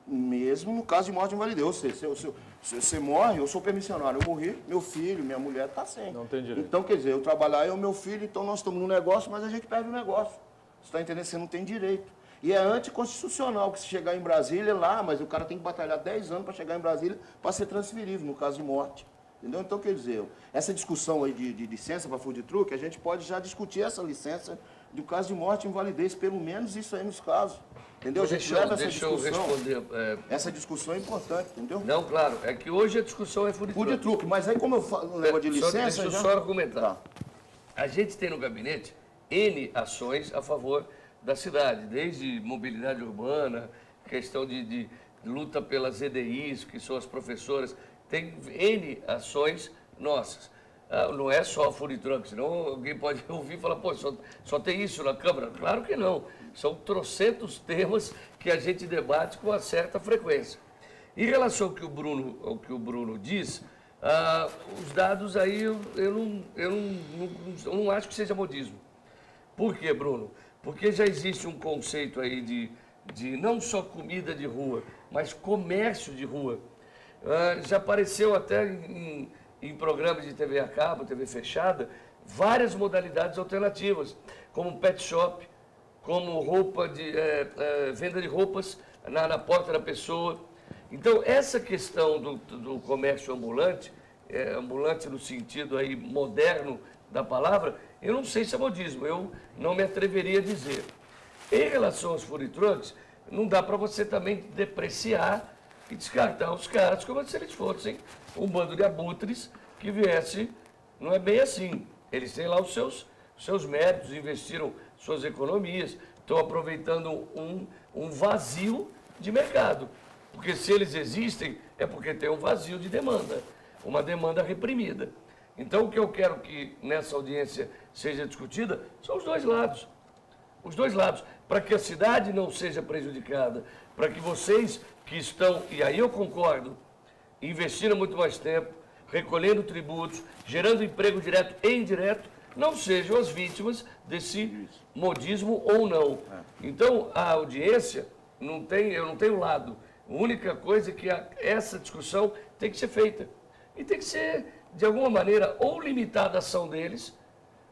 Mesmo no caso de morte e invalidez. Ou seja, se você morre, eu sou permissionário, eu morri, meu filho, minha mulher está sem. Não tem direito. Então, quer dizer, eu trabalhar, eu e meu filho, então nós estamos no negócio, mas a gente perde o negócio. Você está entendendo? Você não tem direito. E é anticonstitucional que se chegar em Brasília, lá, mas o cara tem que batalhar 10 anos para chegar em Brasília para ser transferível, no caso de morte. Entendeu? Então, quer dizer, essa discussão aí de licença para food truck, a gente pode já discutir essa licença do caso de morte e invalidez, pelo menos isso aí nos casos. Entendeu? A gente leva essa Deixa eu discussão. responder. Essa discussão é importante, entendeu? Não, claro, é que hoje a discussão é food Food truck. truck, mas aí como eu falo no negócio de licença... Deixa eu já... só argumentar. A gente tem no gabinete N ações a favor da cidade, desde mobilidade urbana, questão de luta pelas EDIs, que são as professoras, tem N ações nossas. Não é só food truck, senão alguém pode ouvir e falar, pô, só tem isso na Câmara? Claro que não. São trocentos temas que a gente debate com uma certa frequência. Em relação ao que o Bruno diz, os dados aí eu não acho que seja modismo. Por quê, Bruno? Porque já existe um conceito aí de não só comida de rua, mas comércio de rua. Já apareceu até em programas de TV a cabo, TV fechada, várias modalidades alternativas, como pet shop, como venda de roupas na porta da pessoa. Então, essa questão do comércio ambulante, ambulante no sentido aí moderno da palavra, eu não sei se é modismo, eu não me atreveria a dizer. Em relação aos food trucks, não dá para você também depreciar e descartar os caras como se eles fossem um bando de abutres que viesse, não é bem assim. Eles têm lá os seus méritos, investiram suas economias, estão aproveitando um vazio de mercado. Porque se eles existem, é porque tem um vazio de demanda, uma demanda reprimida. Então, o que eu quero que nessa audiência seja discutida são os dois lados. Os dois lados, para que a cidade não seja prejudicada, para que vocês que estão, e aí eu concordo, investiram muito mais tempo, recolhendo tributos, gerando emprego direto e indireto, não sejam as vítimas desse modismo ou não. Então, a audiência, eu não tenho lado. A única coisa é que essa discussão tem que ser feita. E tem que ser, de alguma maneira, ou limitada a ação deles,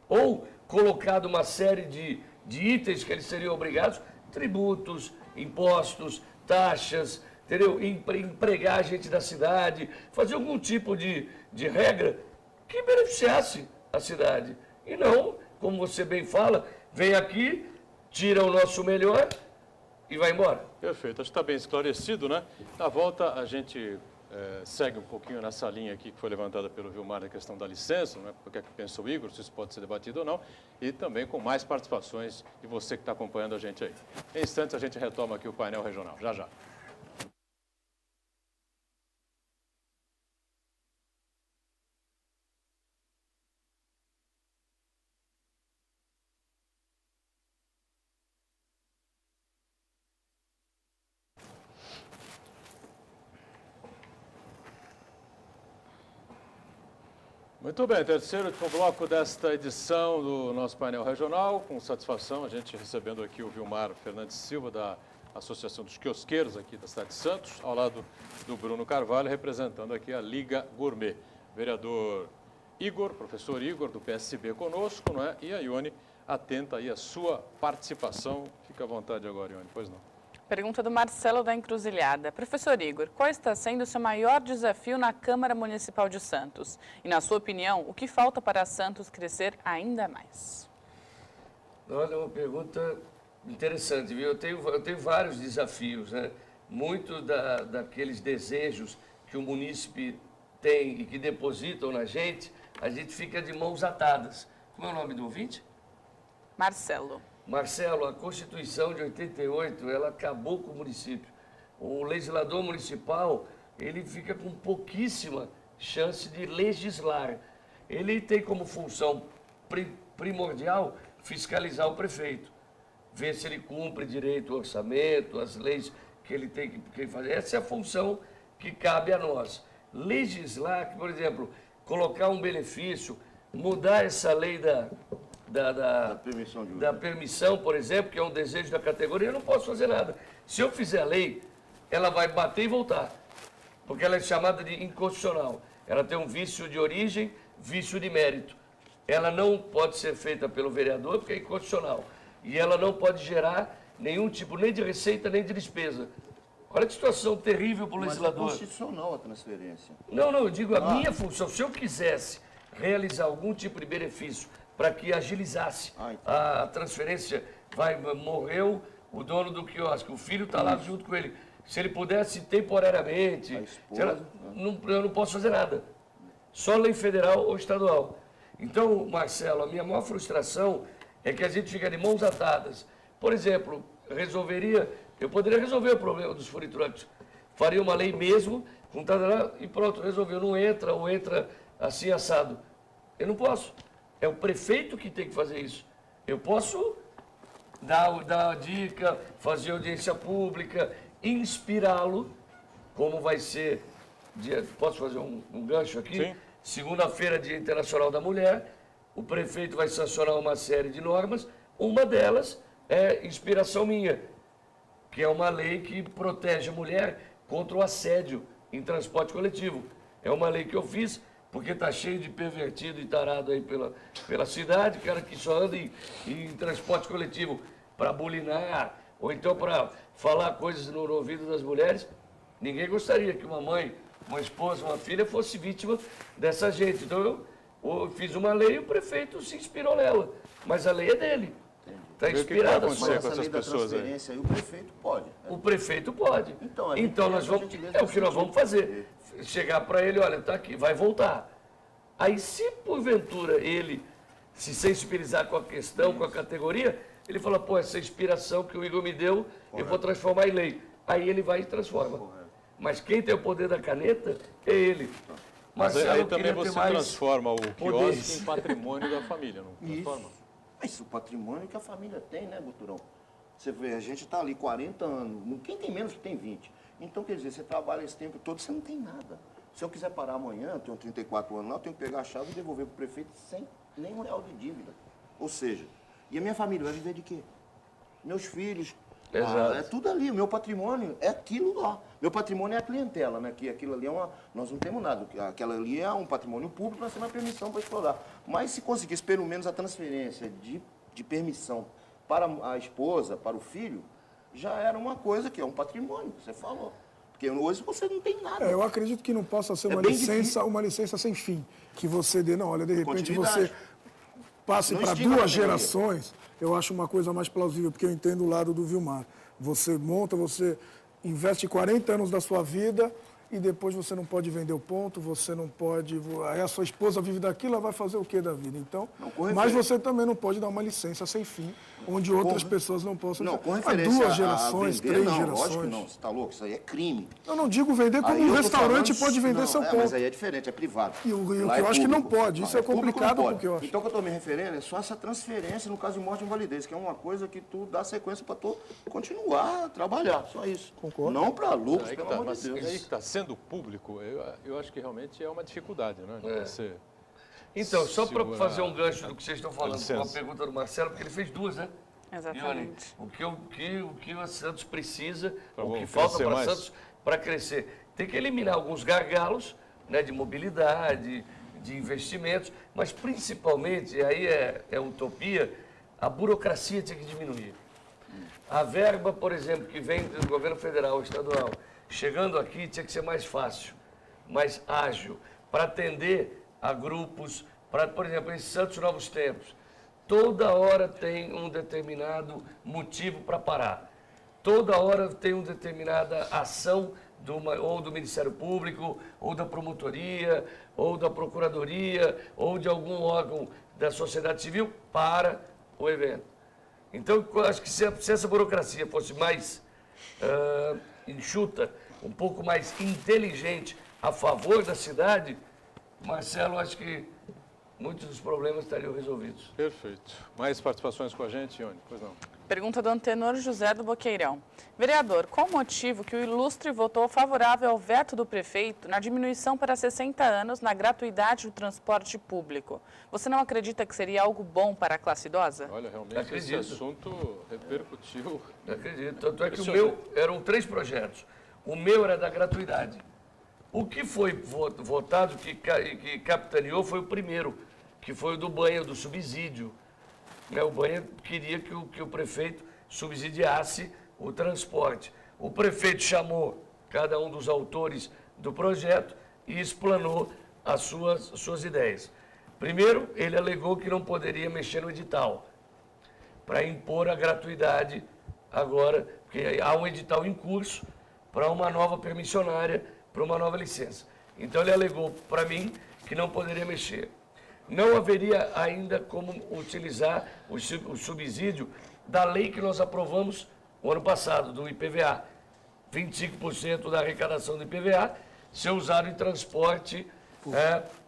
ou colocado uma série de itens que eles seriam obrigados, tributos, impostos, taxas, entendeu? Empregar a gente da cidade, fazer algum tipo de regra que beneficiasse a cidade. E não, como você bem fala, vem aqui, tira o nosso melhor e vai embora. Perfeito, acho que está bem esclarecido, né? Na volta, a gente segue um pouquinho nessa linha aqui que foi levantada pelo Vilmar, a questão da licença, né? O que é que pensa o Igor, se isso pode ser debatido ou não, e também com mais participações de você que está acompanhando a gente aí. Em instantes, a gente retoma aqui o painel regional. Já, já. Muito bem, terceiro e último bloco desta edição do nosso painel regional. Com satisfação, a gente recebendo aqui o Vilmar Fernandes Silva, da Associação dos Quiosqueiros aqui da cidade de Santos, ao lado do Bruno Carvalho, representando aqui a Liga Gourmet. Vereador Igor, professor Igor, do PSB conosco, não é? E a Ione atenta aí à sua participação. Fica à vontade agora, Ione, pois não. Pergunta do Marcelo da Encruzilhada. Professor Igor, qual está sendo o seu maior desafio na Câmara Municipal de Santos? E, na sua opinião, o que falta para Santos crescer ainda mais? Olha, uma pergunta interessante, viu? Eu tenho vários desafios, né? Muito daqueles desejos que o munícipe tem e que depositam na gente, a gente fica de mãos atadas. Como é o nome do ouvinte? Marcelo. Marcelo, a Constituição de 88, ela acabou com o município. O legislador municipal, ele fica com pouquíssima chance de legislar. Ele tem como função primordial fiscalizar o prefeito, ver se ele cumpre direito o orçamento, as leis que ele tem que fazer. Essa é a função que cabe a nós. Legislar, por exemplo, colocar um benefício, mudar essa lei da permissão, por exemplo, que é um desejo da categoria, eu não posso fazer nada. Se eu fizer a lei, ela vai bater e voltar, porque ela é chamada de inconstitucional. Ela tem um vício de origem, vício de mérito. Ela não pode ser feita pelo vereador, porque é inconstitucional. E ela não pode gerar nenhum tipo, nem de receita, nem de despesa. Olha que situação terrível para o legislador. Mas é constitucional a transferência. Não, eu digo a minha função. Se eu quisesse realizar algum tipo de benefício para que agilizasse a transferência, morreu o dono do quiosque, o filho está lá junto com ele. Se ele pudesse temporariamente, eu não posso fazer nada. Só lei federal ou estadual. Então, Marcelo, a minha maior frustração é que a gente fica de mãos atadas. Por exemplo, eu poderia resolver o problema dos food trucks. Faria uma lei mesmo, juntada lá e pronto, resolveu. Não entra ou entra assim assado. Eu não posso. É o prefeito que tem que fazer isso. Eu posso dar dica, fazer audiência pública, inspirá-lo, como vai ser, posso fazer um gancho aqui? Sim. Segunda-feira, Dia Internacional da Mulher, o prefeito vai sancionar uma série de normas, uma delas é inspiração minha, que é uma lei que protege a mulher contra o assédio em transporte coletivo. É uma lei que eu fiz, porque está cheio de pervertido e tarado aí pela cidade, cara que só anda em transporte coletivo para bulinar, ou então para falar coisas no ouvido das mulheres. Ninguém gostaria que uma mãe, uma esposa, uma filha fosse vítima dessa gente. Então eu fiz uma lei e o prefeito se inspirou nela, mas a lei é dele. Está inspirada. Mas Mas essa essas lei da pessoas aí? transferência aí, o prefeito pode. O prefeito pode. Então, nós vamos, é o que nós vamos fazer. Chegar para ele, olha, está aqui, vai voltar. Aí, se porventura ele se sensibilizar com a questão, com a categoria, ele fala, pô, essa inspiração que o Igor me deu, eu vou transformar em lei. Aí ele vai e transforma. Mas quem tem o poder da caneta é ele. Mas Marcelo, aí eu também queria ter você mais transforma o poderes. quiosque em patrimônio da família, não transforma? Isso. Mas o patrimônio que a família tem, né, Buturão? Você vê, a gente está ali 40 anos, quem tem menos tem 20. Então, quer dizer, você trabalha esse tempo todo, você não tem nada. Se eu quiser parar amanhã, eu tenho 34 anos lá, eu tenho que pegar a chave e devolver para o prefeito sem nenhum real de dívida. Ou seja, e a minha família vai viver de quê? Meus filhos. Exato. É tudo ali, o meu patrimônio é aquilo lá. Meu patrimônio é a clientela, né? Que aquilo ali nós não temos nada. Aquela ali é um patrimônio público, nós temos a permissão para explorar. Mas se conseguisse pelo menos a transferência de permissão para a esposa, para o filho, já era uma coisa que é um patrimônio, você falou. Porque hoje você não tem nada. Eu acredito que não possa ser uma bem licença sem fim. Que você dê, não, olha, de repente Continuidade. você passe Não para extinga a duas categoria. gerações, eu acho uma coisa mais plausível, porque eu entendo o lado do Vilmar. Você investe 40 anos da sua vida e depois você não pode vender o ponto, você não pode... Aí a sua esposa vive daquilo, ela vai fazer o que da vida? Então, mas você também não pode dar uma licença sem fim, onde outras pessoas não possam... Não, com Há referência duas a gerações, vender, três não, gerações. lógico que não, você está louco, isso aí é crime. Eu não digo vender como Aí um eu tô restaurante falando- pode vender não, seu Mas ponto. aí é diferente, é privado. E o Lá que eu acho que não público. pode, isso é público, complicado não pode. porque eu acho. Então o que eu estou me referindo é só essa transferência no caso de morte e invalidez, que é uma coisa que tu dá sequência para tu continuar a trabalhar, só isso. Concordo. Não para lucros, Aí que pelo tá, amor de mas Deus. aí que está sendo público, eu acho que realmente é uma dificuldade, né? De você Então, só para segurar- fazer um gancho do que vocês estão falando, com a licença. pergunta do Marcelo, porque ele fez duas, né? Exatamente. Ione, o que o Santos precisa, Pra o que crescer falta para mais. Santos para crescer. Tem que eliminar alguns gargalos, né, de mobilidade, de investimentos, mas principalmente, e aí é utopia, a burocracia tinha que diminuir. A verba, por exemplo, que vem do governo federal ou estadual, chegando aqui, tinha que ser mais fácil, mais ágil, para atender a grupos, para, por exemplo, em Santos Novos Tempos, toda hora tem um determinado motivo para parar. Toda hora tem uma determinada ação ou do Ministério Público, ou da promotoria, ou da procuradoria, ou de algum órgão da sociedade civil para o evento. Então, eu acho que se essa burocracia fosse mais enxuta, um pouco mais inteligente a favor da cidade, Marcelo, acho que muitos dos problemas estariam resolvidos. Perfeito. Mais participações com a gente, Ione? Pois não. Pergunta do Antenor José do Boqueirão. Vereador, qual o motivo que o Ilustre votou favorável ao veto do prefeito na diminuição para 60 anos na gratuidade do transporte público? Você não acredita que seria algo bom para a classe idosa? Olha, realmente Acredito. esse assunto repercutiu. Não acredito. Tanto é que o meu, eram 3 projetos. O meu era da gratuidade. O que foi votado, que capitaneou, foi o primeiro, que foi o do banho, do subsídio. O banho queria que o prefeito subsidiasse o transporte. O prefeito chamou cada um dos autores do projeto e explanou as suas ideias. Primeiro, ele alegou que não poderia mexer no edital, para impor a gratuidade agora, porque há um edital em curso para uma nova permissionária, para uma nova licença. Então, ele alegou para mim que não poderia mexer. Não haveria ainda como utilizar o subsídio da lei que nós aprovamos o ano passado, do IPVA. 25% da arrecadação do IPVA ser usado em transporte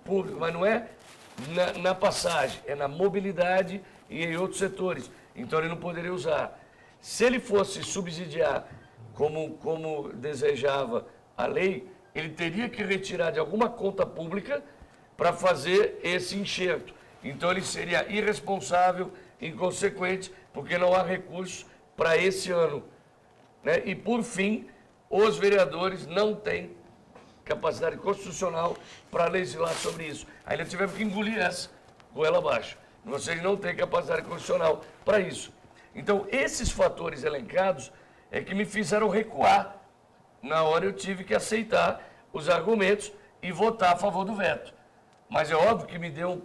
público, mas não é na passagem, é na mobilidade e em outros setores. Então ele não poderia usar. Se ele fosse subsidiar como desejava a lei, ele teria que retirar de alguma conta pública para fazer esse enxerto. Então ele seria irresponsável, inconsequente, porque não há recursos para esse ano. Né? E, por fim, os vereadores não têm capacidade constitucional para legislar sobre isso. Ainda tivemos que engolir essa, goela abaixo. Vocês não têm capacidade constitucional para isso. Então, esses fatores elencados é que me fizeram recuar. Na hora eu tive que aceitar os argumentos e votar a favor do veto. Mas é óbvio que me deu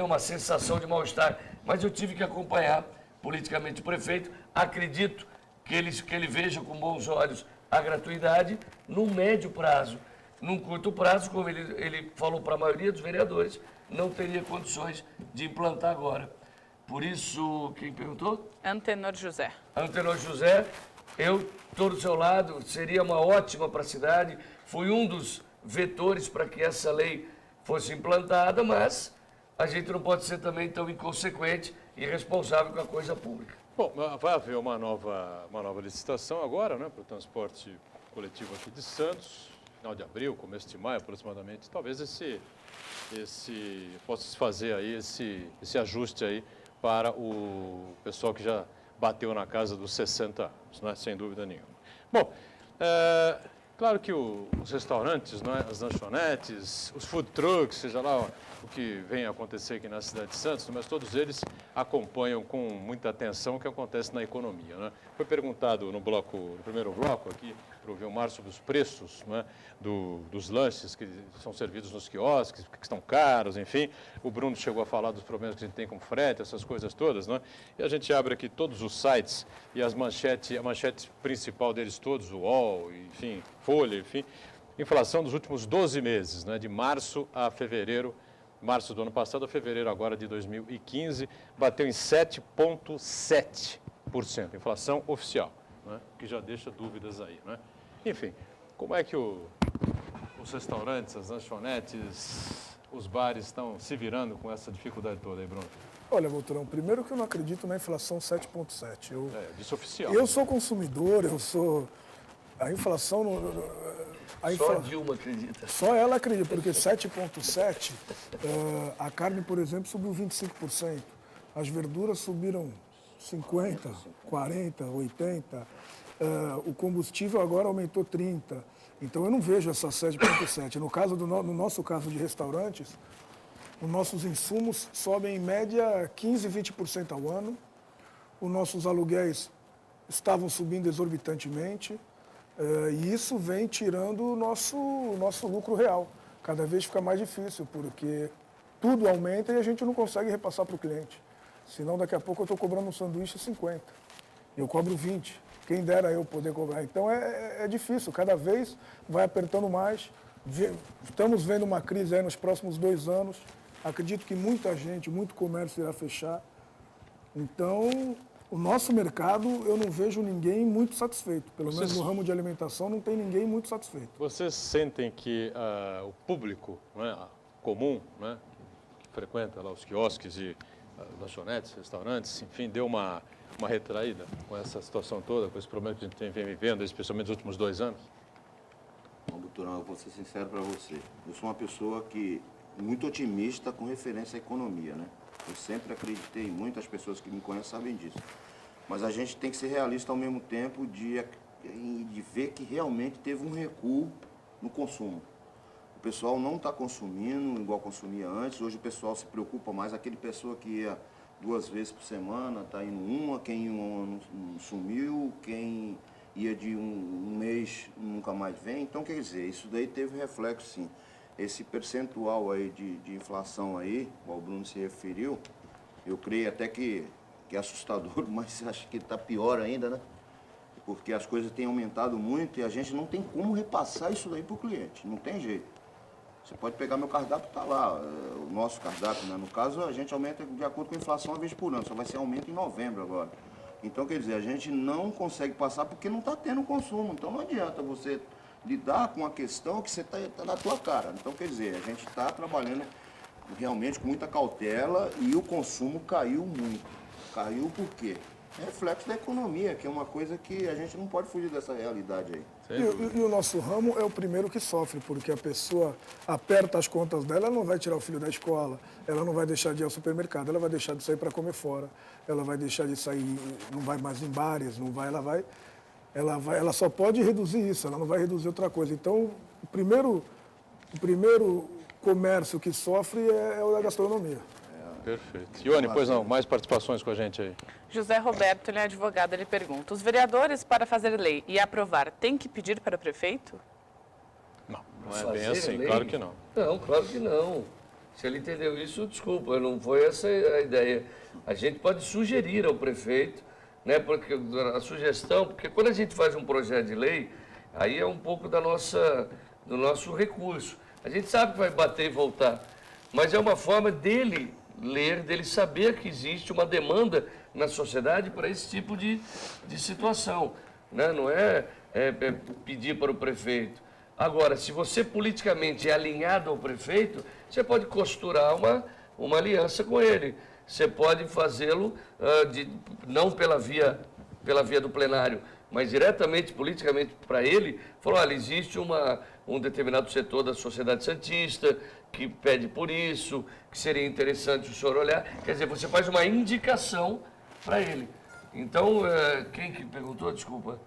uma sensação de mal-estar, mas eu tive que acompanhar politicamente o prefeito. Acredito que ele veja com bons olhos a gratuidade num médio prazo. Num curto prazo, como ele falou para a maioria dos vereadores, não teria condições de implantar agora. Por isso, quem perguntou? Antenor José. Antenor José, eu estou do seu lado, seria uma ótima para a cidade. Fui um dos vetores para que essa lei fosse implantada, mas a gente não pode ser também tão inconsequente e irresponsável com a coisa pública. Bom, vai haver uma nova licitação agora, né, para o transporte coletivo aqui de Santos, final de abril, começo de maio aproximadamente. Talvez possa se fazer aí esse ajuste aí para o pessoal que já bateu na casa dos 60 anos, né, sem dúvida nenhuma. Bom, claro que os restaurantes, não é? As lanchonetes, os food trucks, seja lá o que vem a acontecer aqui na cidade de Santos, mas todos eles acompanham com muita atenção o que acontece na economia. Né? Foi perguntado no primeiro bloco aqui, para o Vilmar, sobre os preços, né, dos lanches que são servidos nos quiosques, que estão caros, enfim. O Bruno chegou a falar dos problemas que a gente tem com frete, essas coisas todas. Né? E a gente abre aqui todos os sites e a manchete principal deles todos, o UOL, enfim, Folha, enfim. Inflação dos últimos 12 meses, né, de março a fevereiro, março do ano passado a fevereiro agora de 2015, bateu em 7,7%, inflação oficial, né, que já deixa dúvidas aí. Né? Enfim, como é que os restaurantes, as lanchonetes, os bares estão se virando com essa dificuldade toda aí, Bruno? Olha, Volturão, primeiro que eu não acredito na inflação 7,7. Disse oficial. Eu sou consumidor, a inflação Só a Dilma acredita. Só ela acredita, porque 7,7, a carne, por exemplo, subiu 25%. As verduras subiram 50%, 40%, 80%. O combustível agora aumentou 30%. Então eu não vejo essa 7,7%. No nosso caso de restaurantes, os nossos insumos sobem em média 15%, 20% ao ano. Os nossos aluguéis estavam subindo exorbitantemente. E isso vem tirando o nosso lucro real. Cada vez fica mais difícil, porque tudo aumenta e a gente não consegue repassar para o cliente. Senão, daqui a pouco eu estou cobrando um sanduíche 50. Eu cobro 20. Quem dera eu poder cobrar. Então é difícil, cada vez vai apertando mais. Estamos vendo uma crise aí nos próximos 2 anos. Acredito que muita gente, muito comércio irá fechar. Então, o nosso mercado, eu não vejo ninguém muito satisfeito. Pelo menos no ramo de alimentação, não tem ninguém muito satisfeito. Vocês sentem que o público, né, comum, né, que frequenta lá os quiosques e lanchonetes, restaurantes, enfim, deu uma retraída com essa situação toda, com esse problema que a gente vem vivendo, especialmente nos últimos 2 anos? Bom, Buturão, eu vou ser sincero para você. Eu sou uma pessoa muito otimista com referência à economia, né? Eu sempre acreditei, muitas pessoas que me conhecem sabem disso. Mas a gente tem que ser realista ao mesmo tempo de ver que realmente teve um recuo no consumo. O pessoal não está consumindo igual consumia antes. Hoje o pessoal se preocupa mais. Aquele pessoa que ia 2 vezes por semana, está indo uma. Quem ia um ano não sumiu. Quem ia de um mês nunca mais vem. Então, quer dizer, isso daí teve reflexo, sim. Esse percentual aí de inflação aí, como o Bruno se referiu, eu creio até que é assustador, mas acho que está pior ainda, né? Porque as coisas têm aumentado muito e a gente não tem como repassar isso daí para o cliente, não tem jeito. Você pode pegar meu cardápio, está lá, o nosso cardápio, né? No caso, a gente aumenta de acordo com a inflação uma vez por ano, só vai ser aumento em novembro agora. Então, quer dizer, a gente não consegue passar porque não está tendo consumo, então não adianta você lidar com a questão que você está na tua cara. Então, quer dizer, a gente está trabalhando realmente com muita cautela e o consumo caiu muito. Caiu por quê? É reflexo da economia, que é uma coisa que a gente não pode fugir dessa realidade aí. E o nosso ramo é o primeiro que sofre, porque a pessoa aperta as contas dela, ela não vai tirar o filho da escola, ela não vai deixar de ir ao supermercado, ela vai deixar de sair para comer fora, ela vai deixar de sair, não vai mais em bares, ela só pode reduzir isso, ela não vai reduzir outra coisa. Então, o primeiro comércio que sofre é o da gastronomia. Perfeito. Ione, pois não, mais participações com a gente aí. José Roberto, ele é advogado, ele pergunta: os vereadores, para fazer lei e aprovar, têm que pedir para o prefeito? Não é bem assim, claro que não. Não, claro que não. Se ele entendeu isso, desculpa, não foi essa a ideia. A gente pode sugerir ao prefeito, né, porque a sugestão, porque quando a gente faz um projeto de lei, aí é um pouco do nosso recurso. A gente sabe que vai bater e voltar, mas é uma forma dele ler, dele saber que existe uma demanda na sociedade para esse tipo de situação, né? Não é pedir para o prefeito. Agora, se você politicamente é alinhado ao prefeito, você pode costurar uma aliança com ele. Você pode fazê-lo não pela via do plenário, mas diretamente, politicamente, para ele, falar: olha, existe um determinado setor da sociedade santista que pede por isso, que seria interessante o senhor olhar. Quer dizer, você faz uma indicação para ele. Então, quem que perguntou? Desculpa.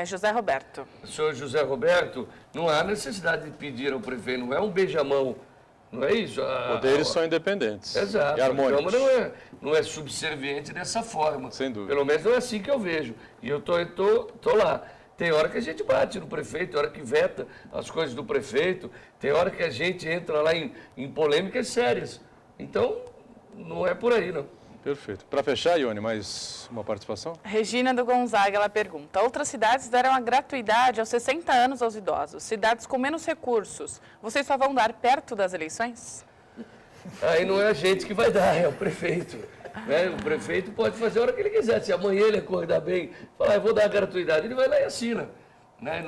José Roberto. Senhor José Roberto, não há necessidade de pedir ao prefeito, não é um beijamão. Não é isso? Poderes são independentes. Exato. E harmônicos. A Câmara não é subserviente dessa forma. Sem dúvida. Pelo menos não é assim que eu vejo. E eu tô lá. Tem hora que a gente bate no prefeito, tem hora que veta as coisas do prefeito, tem hora que a gente entra lá em polêmicas sérias. Então, não é por aí, não. Perfeito. Para fechar, Ione, mais uma participação? Regina do Gonzaga, ela pergunta: outras cidades deram a gratuidade aos 60 anos aos idosos. Cidades com menos recursos, vocês só vão dar perto das eleições? Aí não é a gente que vai dar, é o prefeito. Né? O prefeito pode fazer a hora que ele quiser. Se amanhã ele acordar bem, falar: eu vou dar a gratuidade, ele vai lá e assina. Né?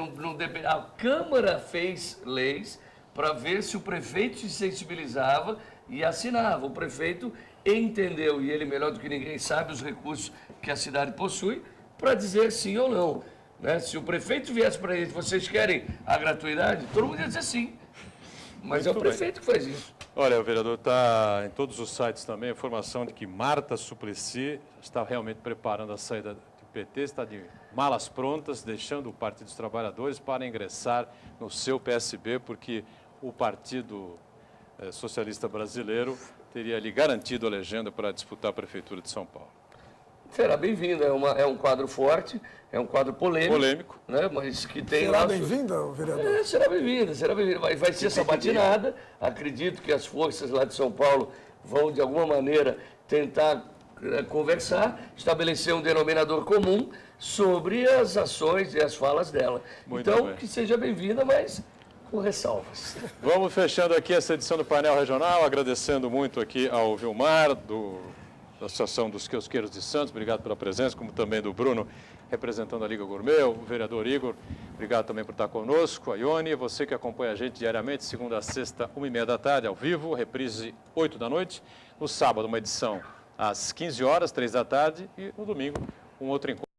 A Câmara fez leis para ver se o prefeito se sensibilizava e assinava. O prefeito entendeu, e ele melhor do que ninguém sabe os recursos que a cidade possui, para dizer sim ou não. Né? Se o prefeito viesse para ele, vocês querem a gratuidade? Todo mundo ia dizer sim. Mas é o Muito bem. prefeito que faz isso. Olha, o vereador, está em todos os sites também a informação de que Marta Suplicy está realmente preparando a saída do PT, está de malas prontas, deixando o Partido dos Trabalhadores para ingressar no seu PSB, porque o Partido Socialista Brasileiro teria lhe garantido a legenda para disputar a Prefeitura de São Paulo. Será bem-vindo, é um quadro forte, é um quadro polêmico. Né? Mas que tem Será lá... bem-vinda, vereador? Será bem-vinda, será bem-vinda. Vai ser sabatinada. Acredito que as forças lá de São Paulo vão, de alguma maneira, tentar conversar, estabelecer um denominador comum sobre as ações e as falas dela. Muito Então, bem. que seja bem-vinda, mas com ressalvas. Vamos fechando aqui essa edição do Painel Regional, agradecendo muito aqui ao Vilmar, da Associação dos Quiosqueiros de Santos, obrigado pela presença, como também do Bruno, representando a Liga Gourmet, o vereador Igor, obrigado também por estar conosco, a Ione, você que acompanha a gente diariamente, segunda a sexta, 1h30 da tarde, ao vivo, reprise 8 da noite, no sábado uma edição às 15 horas, 3 da tarde, e no domingo um outro encontro.